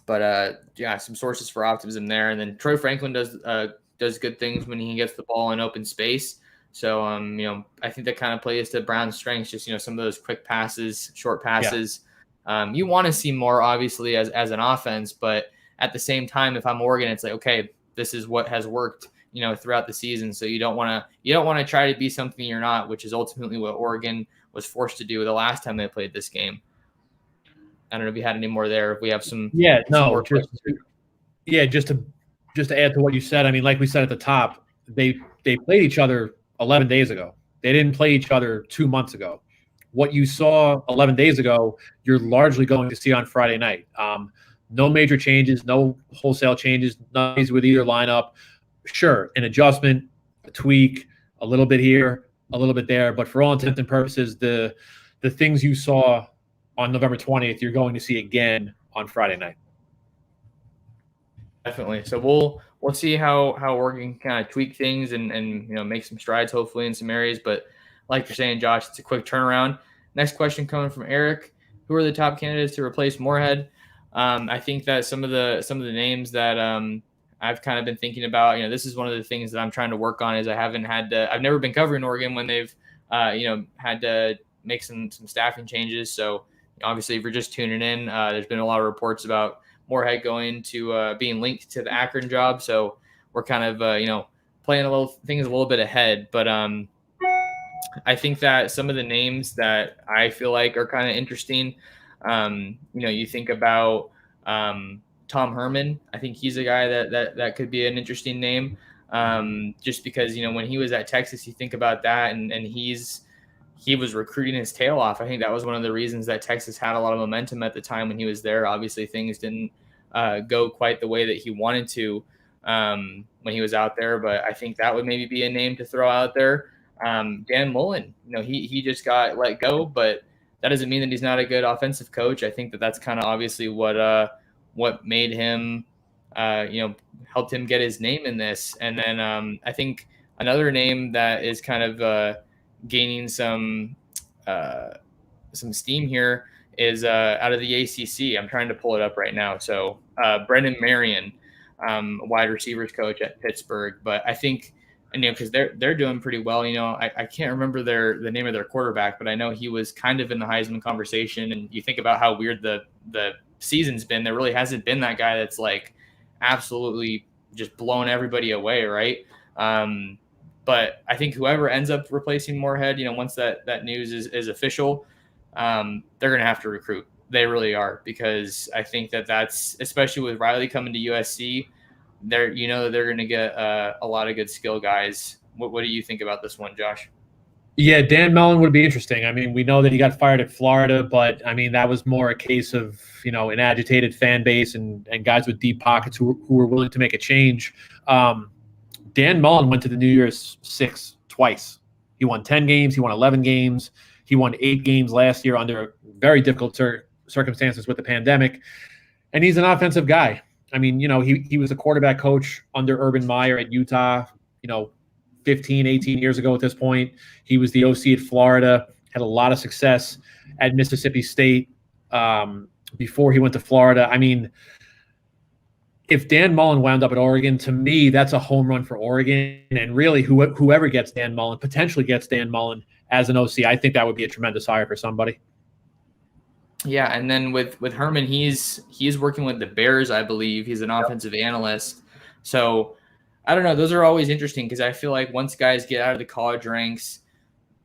But some sources for optimism there. And then Troy Franklin does good things when he gets the ball in open space. So, I think that kind of plays to Brown's strengths, just, some of those quick passes, short passes. Yeah. You want to see more, obviously, as an offense, but at the same time, if I'm Oregon, it's like, okay, this is what has worked, throughout the season. So you don't want to try to be something you're not, which is ultimately what Oregon was forced to do the last time they played this game. I don't know if you had any more there. If we have some, just to add to what you said. I mean, like we said at the top, they played each other 11 days ago. They didn't play each other 2 months ago. What you saw 11 days ago, you're largely going to see on Friday night. No major changes, no wholesale changes, nothing with either lineup. Sure, an adjustment, a tweak, a little bit here, a little bit there, but for all intents and purposes, the things you saw on November 20th, you're going to see again on Friday night. Definitely. So we'll see how Oregon kind of tweak things and make some strides hopefully in some areas. But like you're saying, Josh, it's a quick turnaround. Next question coming from Eric: who are the top candidates to replace Moorhead? I think that some of the names that I've kind of been thinking about, this is one of the things that I'm trying to work on. Is I've never been covering Oregon when they've had to make some staffing changes. So obviously, if you're just tuning in, there's been a lot of reports about Moorhead going to being linked to the Akron job. So we're kind of playing things a little bit ahead. But I think that some of the names that I feel like are kind of interesting, you think about Tom Herman. I think he's a guy that could be an interesting name, just because when he was at Texas, you think about that, and he was recruiting his tail off. I think that was one of the reasons that Texas had a lot of momentum at the time when he was there. Obviously, things didn't go quite the way that he wanted to when he was out there, but I think that would maybe be a name to throw out there. Dan Mullen, he just got let go, but that doesn't mean that he's not a good offensive coach. I think that that's kind of obviously what made him, helped him get his name in this. And then I think another name that is kind of gaining some steam here is out of the ACC. I'm trying to pull it up right now. So Brendan Marion, wide receivers coach at Pittsburgh, but I think. And because they're doing pretty well. I can't remember the name of their quarterback, but I know he was kind of in the Heisman conversation. And you think about how weird the season's been. There really hasn't been that guy that's like absolutely just blown everybody away, right? But I think whoever ends up replacing Moorhead, once that news is official, they're going to have to recruit. They really are, because I think that's especially with Riley coming to USC. They're going to get a lot of good skill guys. What do you think about this one, Josh? Yeah, Dan Mullen would be interesting. I mean, we know that he got fired at Florida, but I mean, that was more a case of, an agitated fan base and guys with deep pockets who were willing to make a change. Dan Mullen went to the New Year's Six twice. He won 10 games. He won 11 games. He won 8 games last year under very difficult circumstances with the pandemic. And he's an offensive guy. I mean, he was a quarterback coach under Urban Meyer at Utah, 15, 18 years ago at this point. He was the OC at Florida, had a lot of success at Mississippi State before he went to Florida. I mean, if Dan Mullen wound up at Oregon, to me, that's a home run for Oregon. And really, whoever gets Dan Mullen, potentially gets Dan Mullen as an OC, I think that would be a tremendous hire for somebody. Yeah, and then with Herman, he's working with the Bears, I believe. He's an offensive analyst. So I don't know. Those are always interesting because I feel like once guys get out of the college ranks,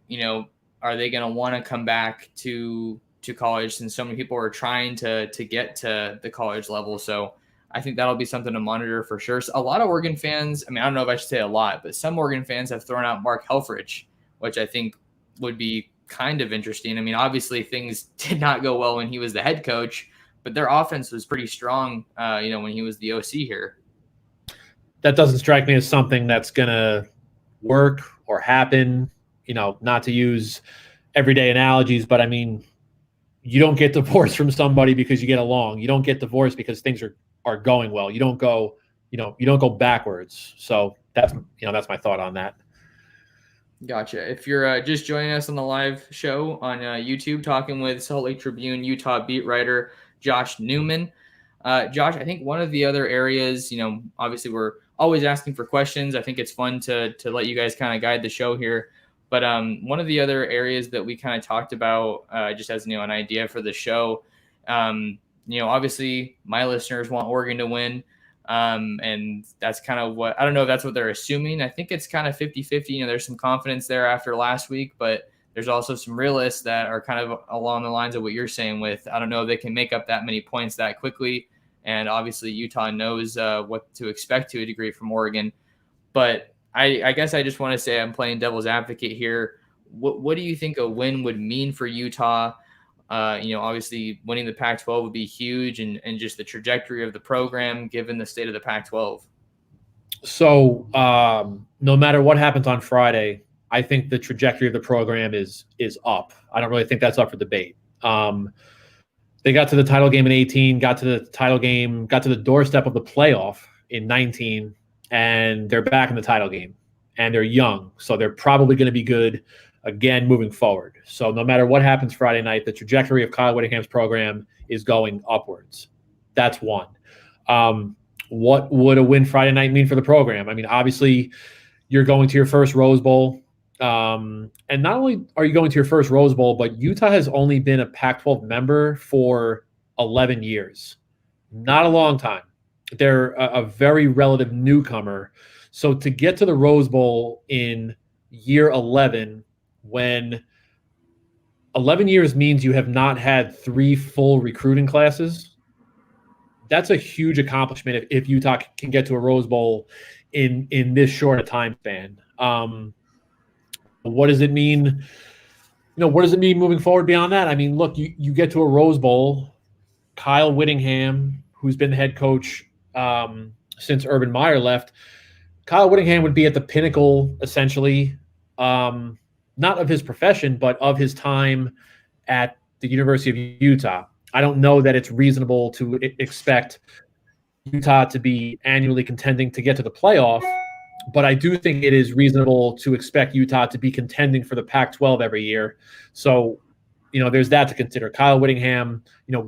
are they going to want to come back to college, since so many people are trying to get to the college level? So I think that'll be something to monitor for sure. So a lot of Oregon fans, I mean, I don't know if I should say a lot, but some Oregon fans have thrown out Mark Helfrich, which I think would be kind of interesting. I mean, obviously things did not go well when he was the head coach, but their offense was pretty strong, when he was the OC here. That doesn't strike me as something that's going to work or happen, not to use everyday analogies, but I mean, you don't get divorced from somebody because you get along. You don't get divorced because things are going well. You don't go, you don't go backwards. So that's my thought on that. Gotcha. If you're just joining us on the live show on YouTube, talking with Salt Lake Tribune Utah beat writer Josh Newman. Josh, I think one of the other areas, obviously we're always asking for questions. I think it's fun to let you guys kind of guide the show here. But one of the other areas that we kind of talked about, just as an idea for the show, obviously my listeners want Oregon to win. And that's kind of what, I don't know if that's what they're assuming. I think it's kind of 50-50. There's some confidence there after last week, but there's also some realists that are kind of along the lines of what you're saying with, I don't know if they can make up that many points that quickly. And obviously Utah knows what to expect to a degree from Oregon. But I guess I just want to say I'm playing devil's advocate here. What do you think a win would mean for Utah? Obviously winning the Pac-12 would be huge, and just the trajectory of the program given the state of the Pac-12. So no matter what happens on Friday, I think the trajectory of the program is up. I don't really think that's up for debate. They got to the title game in 18, got to the doorstep of the playoff in 19, and they're back in the title game. And they're young, so they're probably going to be good again moving forward. So no matter what happens Friday night, the trajectory of Kyle Whittingham's program is going upwards. That's one. What would a win Friday night mean for the program? I mean, obviously, you're going to your first Rose Bowl And not only are you going to your first Rose Bowl, but Utah has only been a Pac-12 member for 11 years. Not a long time. They're a very relative newcomer. So to get to the Rose Bowl in year 11, when 11 years means you have not had 3 full recruiting classes, that's a huge accomplishment if Utah can get to a Rose Bowl in this short a time span. What does it mean? What does it mean moving forward beyond that? I mean, look, you get to a Rose Bowl. Kyle Whittingham, who's been the head coach since Urban Meyer left, Kyle Whittingham would be at the pinnacle, essentially, not of his profession, but of his time at the University of Utah. I don't know that it's reasonable to expect Utah to be annually contending to get to the playoff, but I do think it is reasonable to expect Utah to be contending for the Pac-12 every year. So, there's that to consider. Kyle Whittingham,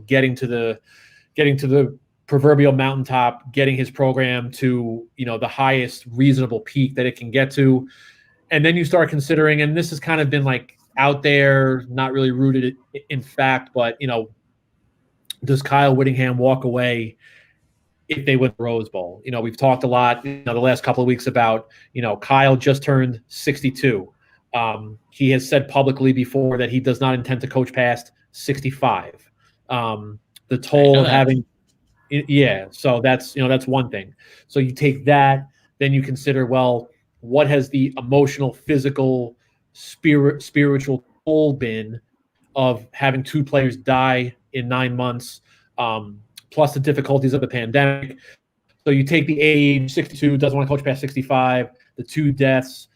getting to the proverbial mountaintop, getting his program to, the highest reasonable peak that it can get to. And then you start considering, and this has kind of been like out there, not really rooted in fact, but, does Kyle Whittingham walk away if they win the Rose Bowl? We've talked a lot, the last couple of weeks about, Kyle just turned 62. He has said publicly before that he does not intend to coach past 65. The toll of having, so that's one thing. So you take that, then you consider, well, what has the emotional, physical, spiritual toll been of having 2 players die in 9 months, plus the difficulties of the pandemic. So you take the age, 62, doesn't want to coach past 65, the 2 deaths,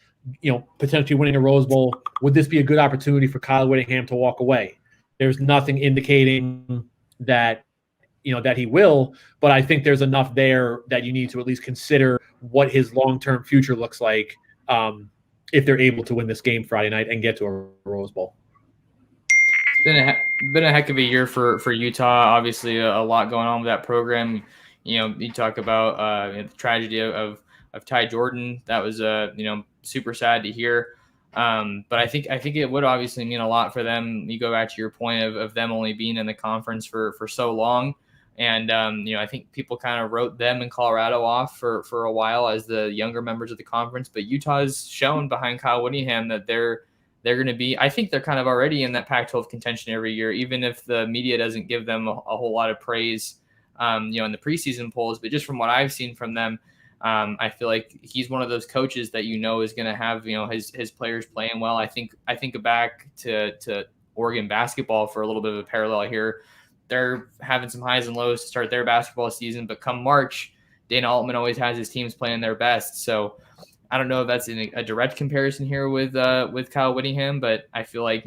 potentially winning a Rose Bowl. Would this be a good opportunity for Kyle Whittingham to walk away? There's nothing indicating that, that he will, but I think there's enough there that you need to at least consider what his long-term future looks like if they're able to win this game Friday night and get to a Rose Bowl. Been a heck of a year for Utah. Obviously, a lot going on with that program. You talk about the tragedy of Ty Jordan. That was super sad to hear. But I think it would obviously mean a lot for them. You go back to your point of them only being in the conference for so long. And, I think people kind of wrote them in Colorado off for a while as the younger members of the conference. But Utah's shown behind Kyle Whittingham that they're going to be, I think they're kind of already in that Pac-12 contention every year, even if the media doesn't give them a whole lot of praise, in the preseason polls. But just from what I've seen from them, I feel like he's one of those coaches that is going to have his players playing well. I think back to Oregon basketball for a little bit of a parallel here. They're having some highs and lows to start their basketball season, but come March, Dana Altman always has his teams playing their best. So I don't know if that's a direct comparison here with Kyle Whittingham, but I feel like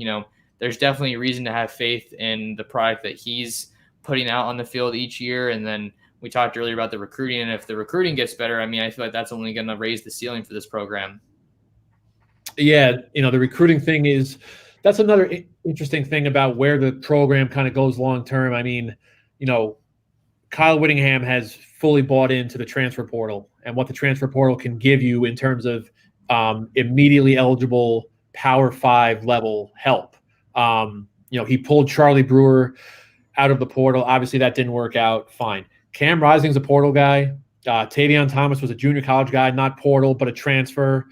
there's definitely a reason to have faith in the product that he's putting out on the field each year. And then we talked earlier about the recruiting, and if the recruiting gets better, I feel like that's only going to raise the ceiling for this program. Yeah, the recruiting thing that's another interesting thing about where the program kind of goes long term. Kyle Whittingham has fully bought into the transfer portal and what the transfer portal can give you in terms of immediately eligible Power 5 level help. He pulled Charlie Brewer out of the portal. Obviously, that didn't work out. Fine. Cam Rising's a portal guy. Tavion Thomas was a junior college guy, not portal, but a transfer.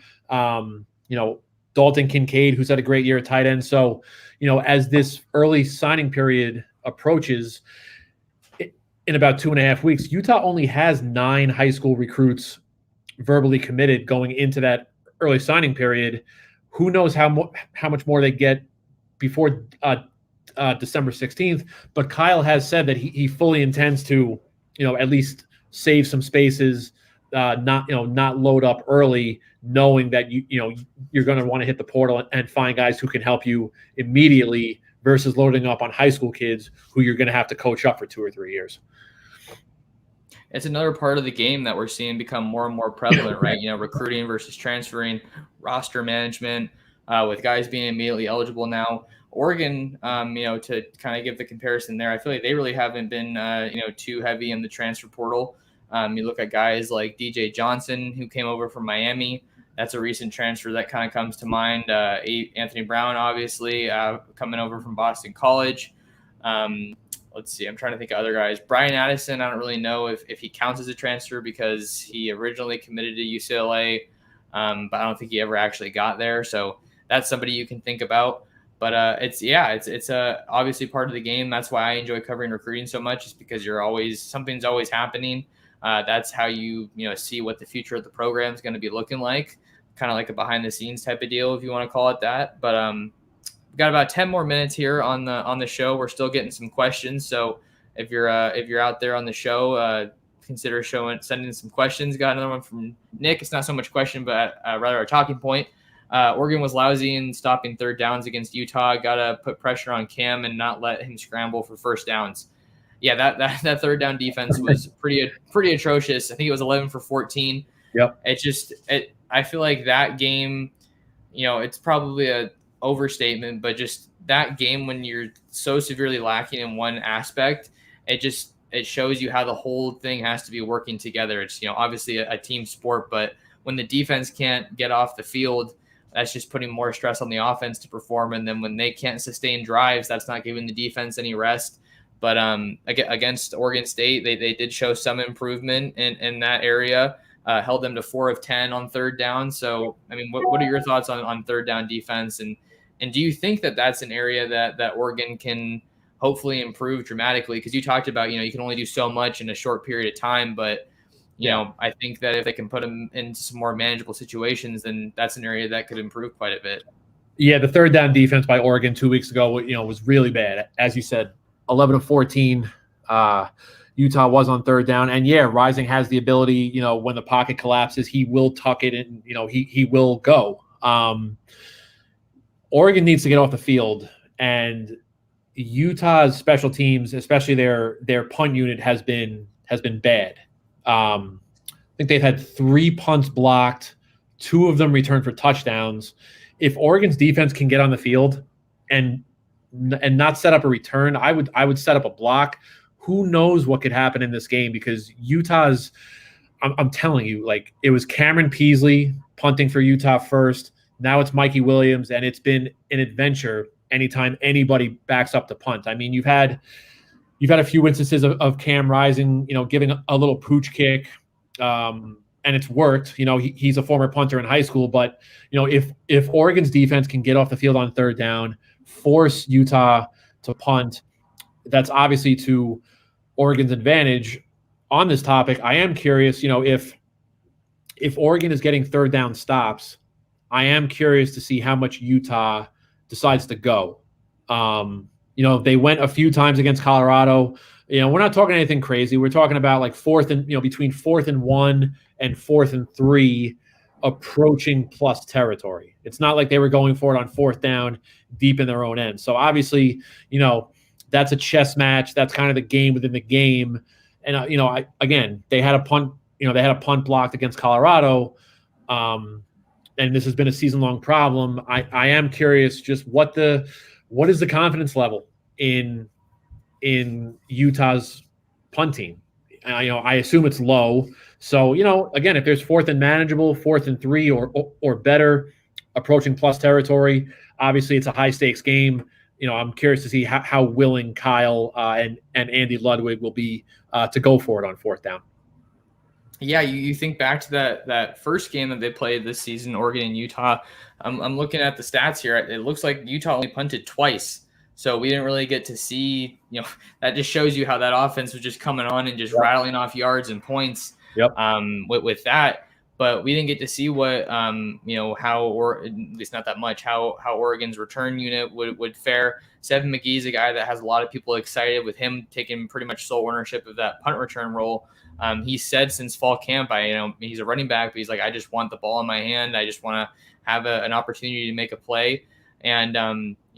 Dalton Kincaid, who's had a great year at tight end. So, as this early signing period approaches, in about 2.5 weeks, Utah only has 9 high school recruits verbally committed going into that early signing period. Who knows how much more they get before December 16th? But Kyle has said that he fully intends to, at least save some spaces, not load up early, knowing that you're going to want to hit the portal and find guys who can help you immediately versus loading up on high school kids who you're going to have to coach up for 2 or 3 years. It's another part of the game that we're seeing become more and more prevalent, right? Recruiting versus transferring, roster management, with guys being immediately eligible now. Oregon, to kind of give the comparison there, I feel like they really haven't been, too heavy in the transfer portal. You look at guys like DJ Johnson, who came over from Miami. That's a recent transfer that kind of comes to mind. Anthony Brown, obviously, coming over from Boston College. Let's see. I'm trying to think of other guys. Brian Addison, I don't really know if he counts as a transfer because he originally committed to UCLA, but I don't think he ever actually got there. So that's somebody you can think about. But it's obviously part of the game. That's why I enjoy covering recruiting so much, is because something's always happening. That's how you see what the future of the program is going to be looking like, kind of like a behind the scenes type of deal, if you want to call it that. But we've got about 10 more minutes here on the show. We're still getting some questions, so if you're out there on the show, consider sending some questions. Got another one from Nick. It's not so much question, but rather a talking point. Oregon was lousy in stopping third downs against Utah. Got to put pressure on Cam and not let him scramble for first downs. Yeah, that third down defense was pretty atrocious. I think it was 11 for 14. Yep. I feel like that game, it's probably a overstatement, but just that game, when you're so severely lacking in one aspect, it shows you how the whole thing has to be working together. It's obviously a team sport, but when the defense can't get off the field, that's just putting more stress on the offense to perform. And then when they can't sustain drives, that's not giving the defense any rest. But against Oregon State, they did show some improvement in that area, held them to 4 of 10 on third down. So, I mean, what are your thoughts on third down defense? And do you think that that's an area that Oregon can hopefully improve dramatically? Because you talked about, you can only do so much in a short period of time, but I think that if they can put them into some more manageable situations, then that's an area that could improve quite a bit. Yeah, the third down defense by Oregon 2 weeks ago, was really bad. As you said, 11 of 14. Utah was on third down, and Rising has the ability. When the pocket collapses, he will tuck it, and he will go. Oregon needs to get off the field, and Utah's special teams, especially their punt unit, has been bad. I think they've had 3 punts blocked, 2 of them returned for touchdowns. If Oregon's defense can get on the field and not set up a return, I would set up a block. Who knows what could happen in this game? Because Utah's, I'm telling you, like, it was Cameron Peasley punting for Utah first. Now it's Mikey Williams, and it's been an adventure anytime anybody backs up to punt. I mean, you've had a few instances of Cam Rising, giving a little pooch kick, and it's worked. He's a former punter in high school, but if Oregon's defense can get off the field on third down, force Utah to punt, that's obviously to Oregon's advantage. On this topic, I am curious, if Oregon is getting third down stops, I am curious to see how much Utah decides to go. They went a few times against Colorado. We're not talking anything crazy. We're talking about like between 4th and 1 and 4th and 3, approaching plus territory. It's not like they were going for it on 4th down deep in their own end. So obviously, that's a chess match. That's kind of the game within the game. And they had a punt. They had a punt blocked against Colorado. And this has been a season-long problem. I am curious just what is the confidence level in Utah's punting. I assume it's low. So, again, if there's 4th and manageable, 4th and 3 or better, approaching plus territory, obviously it's a high-stakes game. I'm curious to see how willing Kyle and Andy Ludwig will be to go for it on 4th down. Yeah, you think back to that first game that they played this season, Oregon and Utah. I'm looking at the stats here. It looks like Utah only punted twice. So we didn't really get to see, that just shows you how that offense was just coming on and just rattling off yards and points. Yep. With that. But we didn't get to see what, how, or at least not that much, how Oregon's return unit would fare. Seven McGee's a guy that has a lot of people excited, with him taking pretty much sole ownership of that punt return role. He said since fall camp, he's a running back, but he's like, I just want the ball in my hand. I just want to have an opportunity to make a play. And,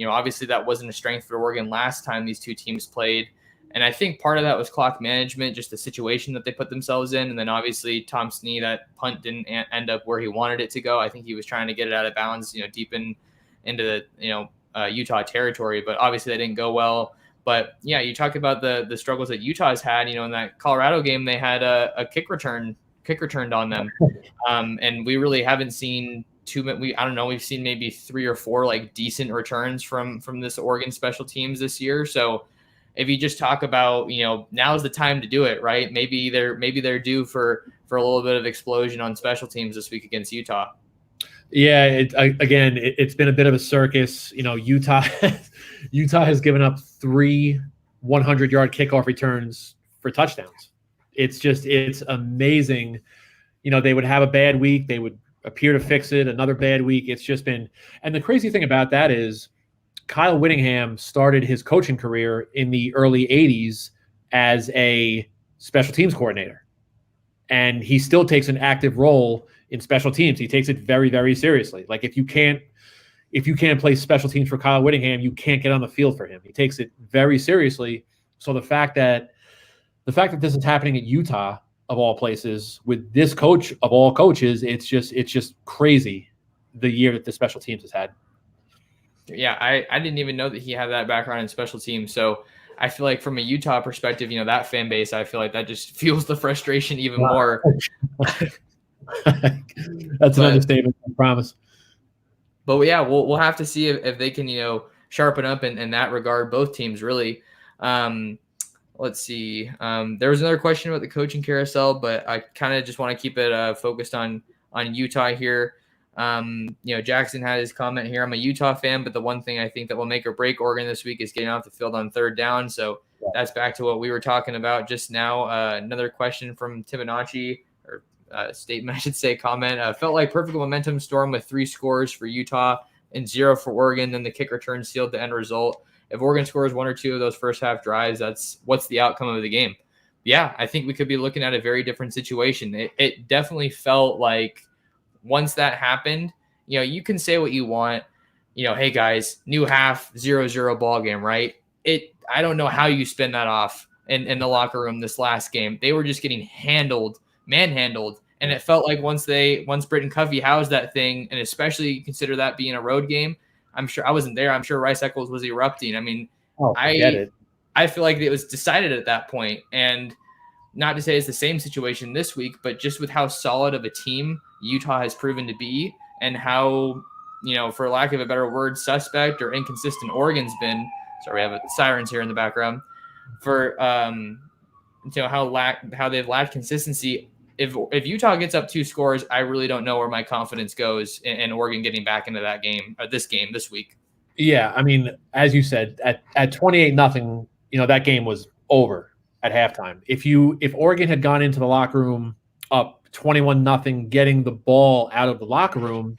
obviously that wasn't a strength for Oregon last time these two teams played. And I think part of that was clock management, just the situation that they put themselves in. And then obviously Tom Snee, that punt didn't end up where he wanted it to go. I think he was trying to get it out of bounds, deep into the, Utah territory, but obviously that didn't go well. But yeah, you talk about the struggles that Utah's had, in that Colorado game, they had a kick return kick returned on them. And we really haven't seen I don't know, we've seen maybe 3 or 4 like decent returns from this Oregon special teams this year. So if you just talk about, now's the time to do it, right? Maybe they're due for a little bit of explosion on special teams this week against Utah. Yeah, it's been a bit of a circus. Utah has given up 3 100-yard kickoff returns for touchdowns. It's amazing. They would have a bad week, they would appear to fix it. Another bad week. It's just been, and the crazy thing about that is Kyle Whittingham started his coaching career in the early 80s as a special teams coordinator, and he still takes an active role in special teams. He takes it very, very seriously. Like if you can't play special teams for Kyle Whittingham, you can't get on the field for him. He takes it very seriously. So the fact that this is happening at Utah, of all places, with this coach of all coaches, it's just crazy the year that the special teams has had. Yeah, I didn't even know that he had that background in special teams. So I feel like from a Utah perspective, that fan base, I feel like that just fuels the frustration even more. That's an understatement, I promise. But yeah, we'll have to see if they can, sharpen up in that regard, both teams really. Let's see. There was another question about the coaching carousel, but I kind of just want to keep it focused on Utah here. Jackson had his comment here. I'm a Utah fan, but the one thing I think that will make or break Oregon this week is getting off the field on third down. So that's back to what we were talking about just now. Another question from Timonacci, or statement, I should say, comment. Felt like perfect momentum storm with 3 scores for Utah and 0 for Oregon. Then the kick return sealed the end result. If Oregon scores 1 or 2 of those first half drives, that's what's the outcome of the game. Yeah, I think we could be looking at a very different situation. It definitely felt like once that happened, you can say what you want. Hey guys, new half, 0-0 ball game, right? I don't know how you spin that off in the locker room this last game. They were just getting manhandled. And it felt like once Britton Covey housed that thing, and especially consider that being a road game, I'm sure I wasn't there. I'm sure Rice Eccles was erupting. I mean, I feel like it was decided at that point. And not to say it's the same situation this week, but just with how solid of a team Utah has proven to be, and how, for lack of a better word, suspect or inconsistent Oregon's been. Sorry, we have sirens here in the background. For how they've lacked consistency. If Utah gets up 2 scores, I really don't know where my confidence goes in Oregon getting back into that game, or this game this week. Yeah, I mean, as you said, at 28-0, that game was over at halftime. If Oregon had gone into the locker room up 21-0, getting the ball out of the locker room,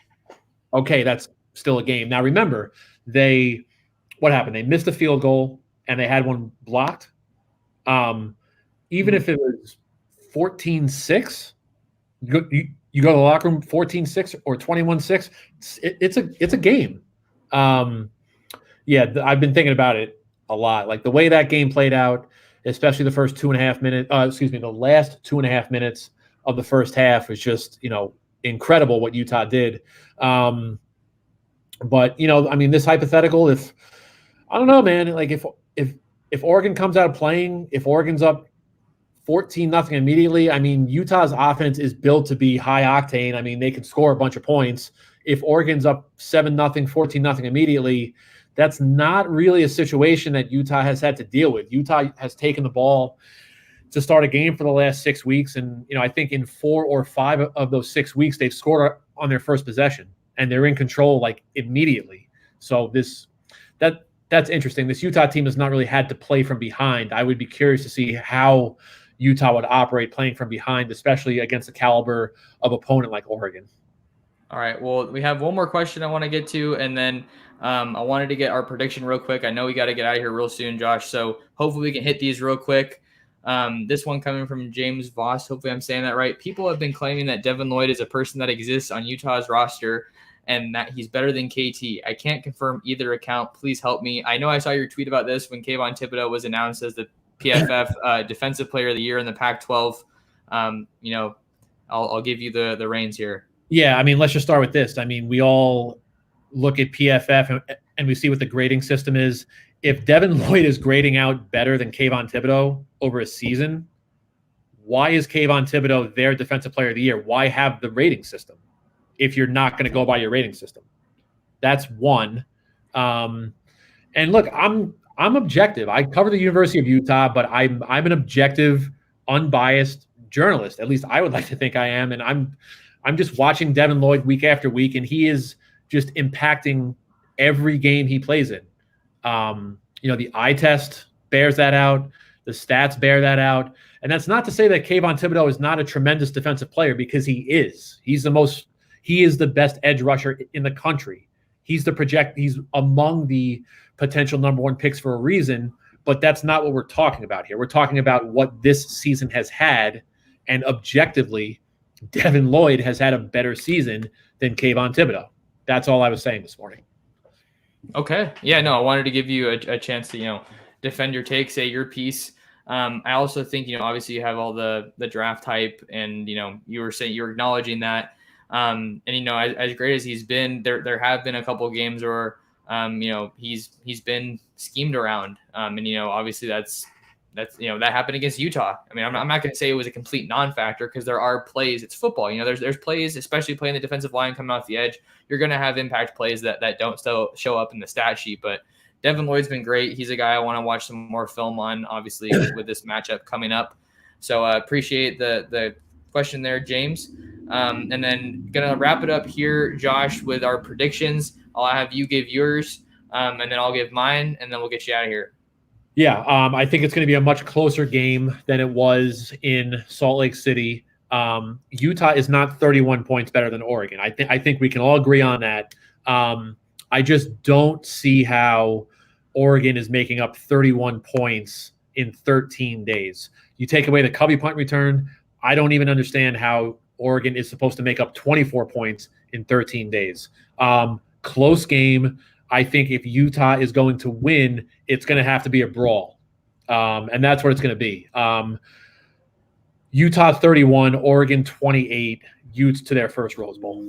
okay, that's still a game. Now remember, what happened? They missed a field goal and they had one blocked. Even if it was 14-6, you go to the locker room 14-6 or 21-6, it's a game. I've been thinking about it a lot. Like the way that game played out, especially the first 2.5 minutes, the last 2.5 minutes of the first half was just, incredible what Utah did. But this hypothetical, I don't know, man, like if Oregon comes out playing, if Oregon's up 14-0 immediately, Utah's offense is built to be high octane. They can score a bunch of points. If Oregon's up 7-0, 14-0 immediately, that's not really a situation that Utah has had to deal with. Utah has taken the ball to start a game for the last 6 weeks. And, I think in 4 or 5 of those 6 weeks, they've scored on their first possession and they're in control like immediately. So that's interesting. This Utah team has not really had to play from behind. I would be curious to see how Utah would operate playing from behind, especially against the caliber of opponent like Oregon. All right. Well, we have one more question I want to get to, and then I wanted to get our prediction real quick. I know we got to get out of here real soon, Josh, so hopefully we can hit these real quick. This one coming from James Voss. Hopefully I'm saying that right. People have been claiming that Devin Lloyd is a person that exists on Utah's roster and that he's better than KT. I can't confirm either account. Please help me. I know I saw your tweet about this when Kayvon Thibodeau was announced as the PFF Defensive Player of the Year in the Pac-12. I'll give you the reins here. Yeah, let's just start with this. We all look at PFF and we see what the grading system is. If Devin Lloyd is grading out better than Kayvon Thibodeau over a season, why is Kayvon Thibodeau their defensive player of the year? Why have the rating system if you're not going to go by your rating system? That's one. And look, I'm objective. I cover the University of Utah, but I'm an objective, unbiased journalist. At least I would like to think I am. And I'm just watching Devin Lloyd week after week, and he is just impacting every game he plays in. The eye test bears that out. The stats bear that out. And that's not to say that Kayvon Thibodeau is not a tremendous defensive player, because he is. He is the best edge rusher in the country. He's among the potential number one picks for a reason, but that's not what we're talking about here. We're talking about what this season has had, and objectively, Devin Lloyd has had a better season than Kayvon Thibodeau. That's all I was saying this morning. Okay. Yeah, no, I wanted to give you a chance to, defend your take, say your piece. I also think, obviously you have all the draft hype, and, you were saying you're acknowledging that. And, as great as he's been, there have been a couple of games where, he's been schemed around. And, obviously that happened against Utah. I mean, I'm not going to say it was a complete non-factor, because there are plays. It's football. There's plays, especially playing the defensive line coming off the edge. You're going to have impact plays that don't still show up in the stat sheet. But Devin Lloyd's been great. He's a guy I want to watch some more film on, obviously, with this matchup coming up. So I appreciate the question there, James. And then going to wrap it up here, Josh, with our predictions. I'll have you give yours, and then I'll give mine, and then we'll get you out of here. Yeah, I think it's going to be a much closer game than it was in Salt Lake City. Utah is not 31 points better than Oregon. I think we can all agree on that. I just don't see how Oregon is making up 31 points in 13 days. You take away the Cubby punt return, I don't even understand how Oregon is supposed to make up 24 points in 13 days. Close game. I think if Utah is going to win, it's going to have to be a brawl. And that's what it's going to be. Utah 31, Oregon 28, Utes to their first Rose Bowl.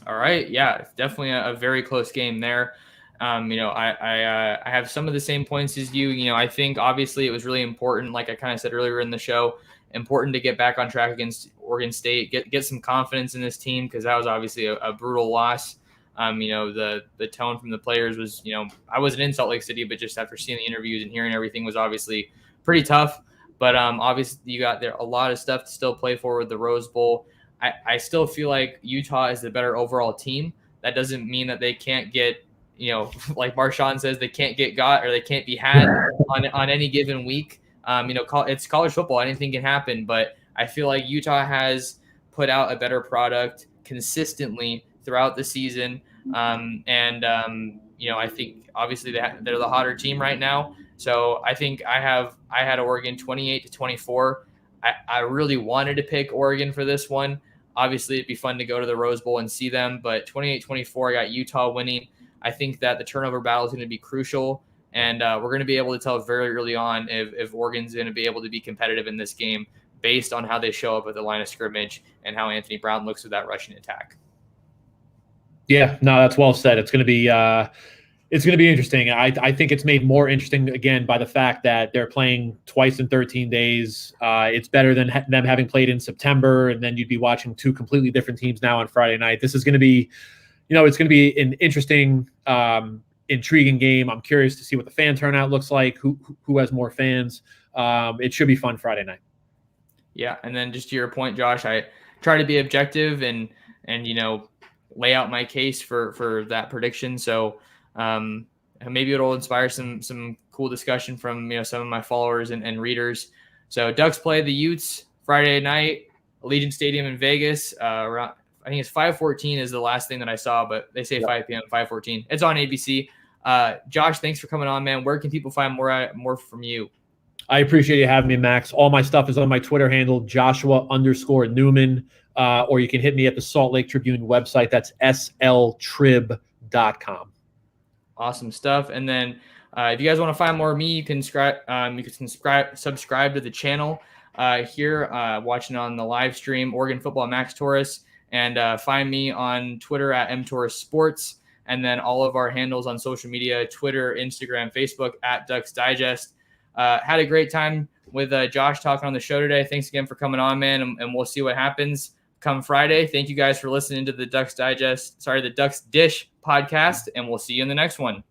All right. Yeah, it's definitely a very close game there. I have some of the same points as you. I think obviously it was really important, like I kind of said earlier in the show, important to get back on track against Oregon State, get some confidence in this team, because that was obviously a brutal loss. The tone from the players was, I wasn't in Salt Lake City, but just after seeing the interviews and hearing everything was obviously pretty tough. But obviously you got there a lot of stuff to still play for with the Rose Bowl. I still feel like Utah is the better overall team. That doesn't mean that they can't get, like Marshawn says, they can't get got, or they can't be had on any given week. It's college football. Anything can happen. But I feel like Utah has put out a better product consistently throughout the season. I think obviously they're the hotter team right now. So I think I had Oregon 28-24. I really wanted to pick Oregon for this one. Obviously, it'd be fun to go to the Rose Bowl and see them, but 28-24, I got Utah winning. I think that the turnover battle is going to be crucial, and we're going to be able to tell very early on if Oregon's going to be able to be competitive in this game based on how they show up at the line of scrimmage and how Anthony Brown looks with that rushing attack. Yeah, no, that's well said. It's going to be interesting. I think it's made more interesting again by the fact that they're playing twice in 13 days. It's better than them having played in September, and then you'd be watching two completely different teams now on Friday night. This is going to be, it's going to be an interesting, intriguing game. I'm curious to see what the fan turnout looks like. Who has more fans? It should be fun Friday night. Yeah, and then just to your point, Josh, I try to be objective and lay out my case for that prediction. So maybe it'll inspire some cool discussion from some of my followers and readers. So Ducks play the Utes Friday night, Allegiant Stadium in Vegas. Around, I think it's 5:14 is the last thing that I saw, but they say 5 p.m. 5:14. It's on ABC. Josh, thanks for coming on, man. Where can people find more from you? I appreciate you having me, Max. All my stuff is on my Twitter handle, Joshua_Newman, or you can hit me at the Salt Lake Tribune website. That's sltrib.com. Awesome stuff. And then if you guys want to find more of me, you can subscribe to the channel here, watching on the live stream, Oregon Football Max Torres, and find me on Twitter at mtorresports, and then all of our handles on social media, Twitter, Instagram, Facebook at Ducks Digest. Had a great time with Josh talking on the show today. Thanks again for coming on, man, and we'll see what happens come Friday. Thank you guys for listening to the Ducks Dish podcast, and we'll see you in the next one.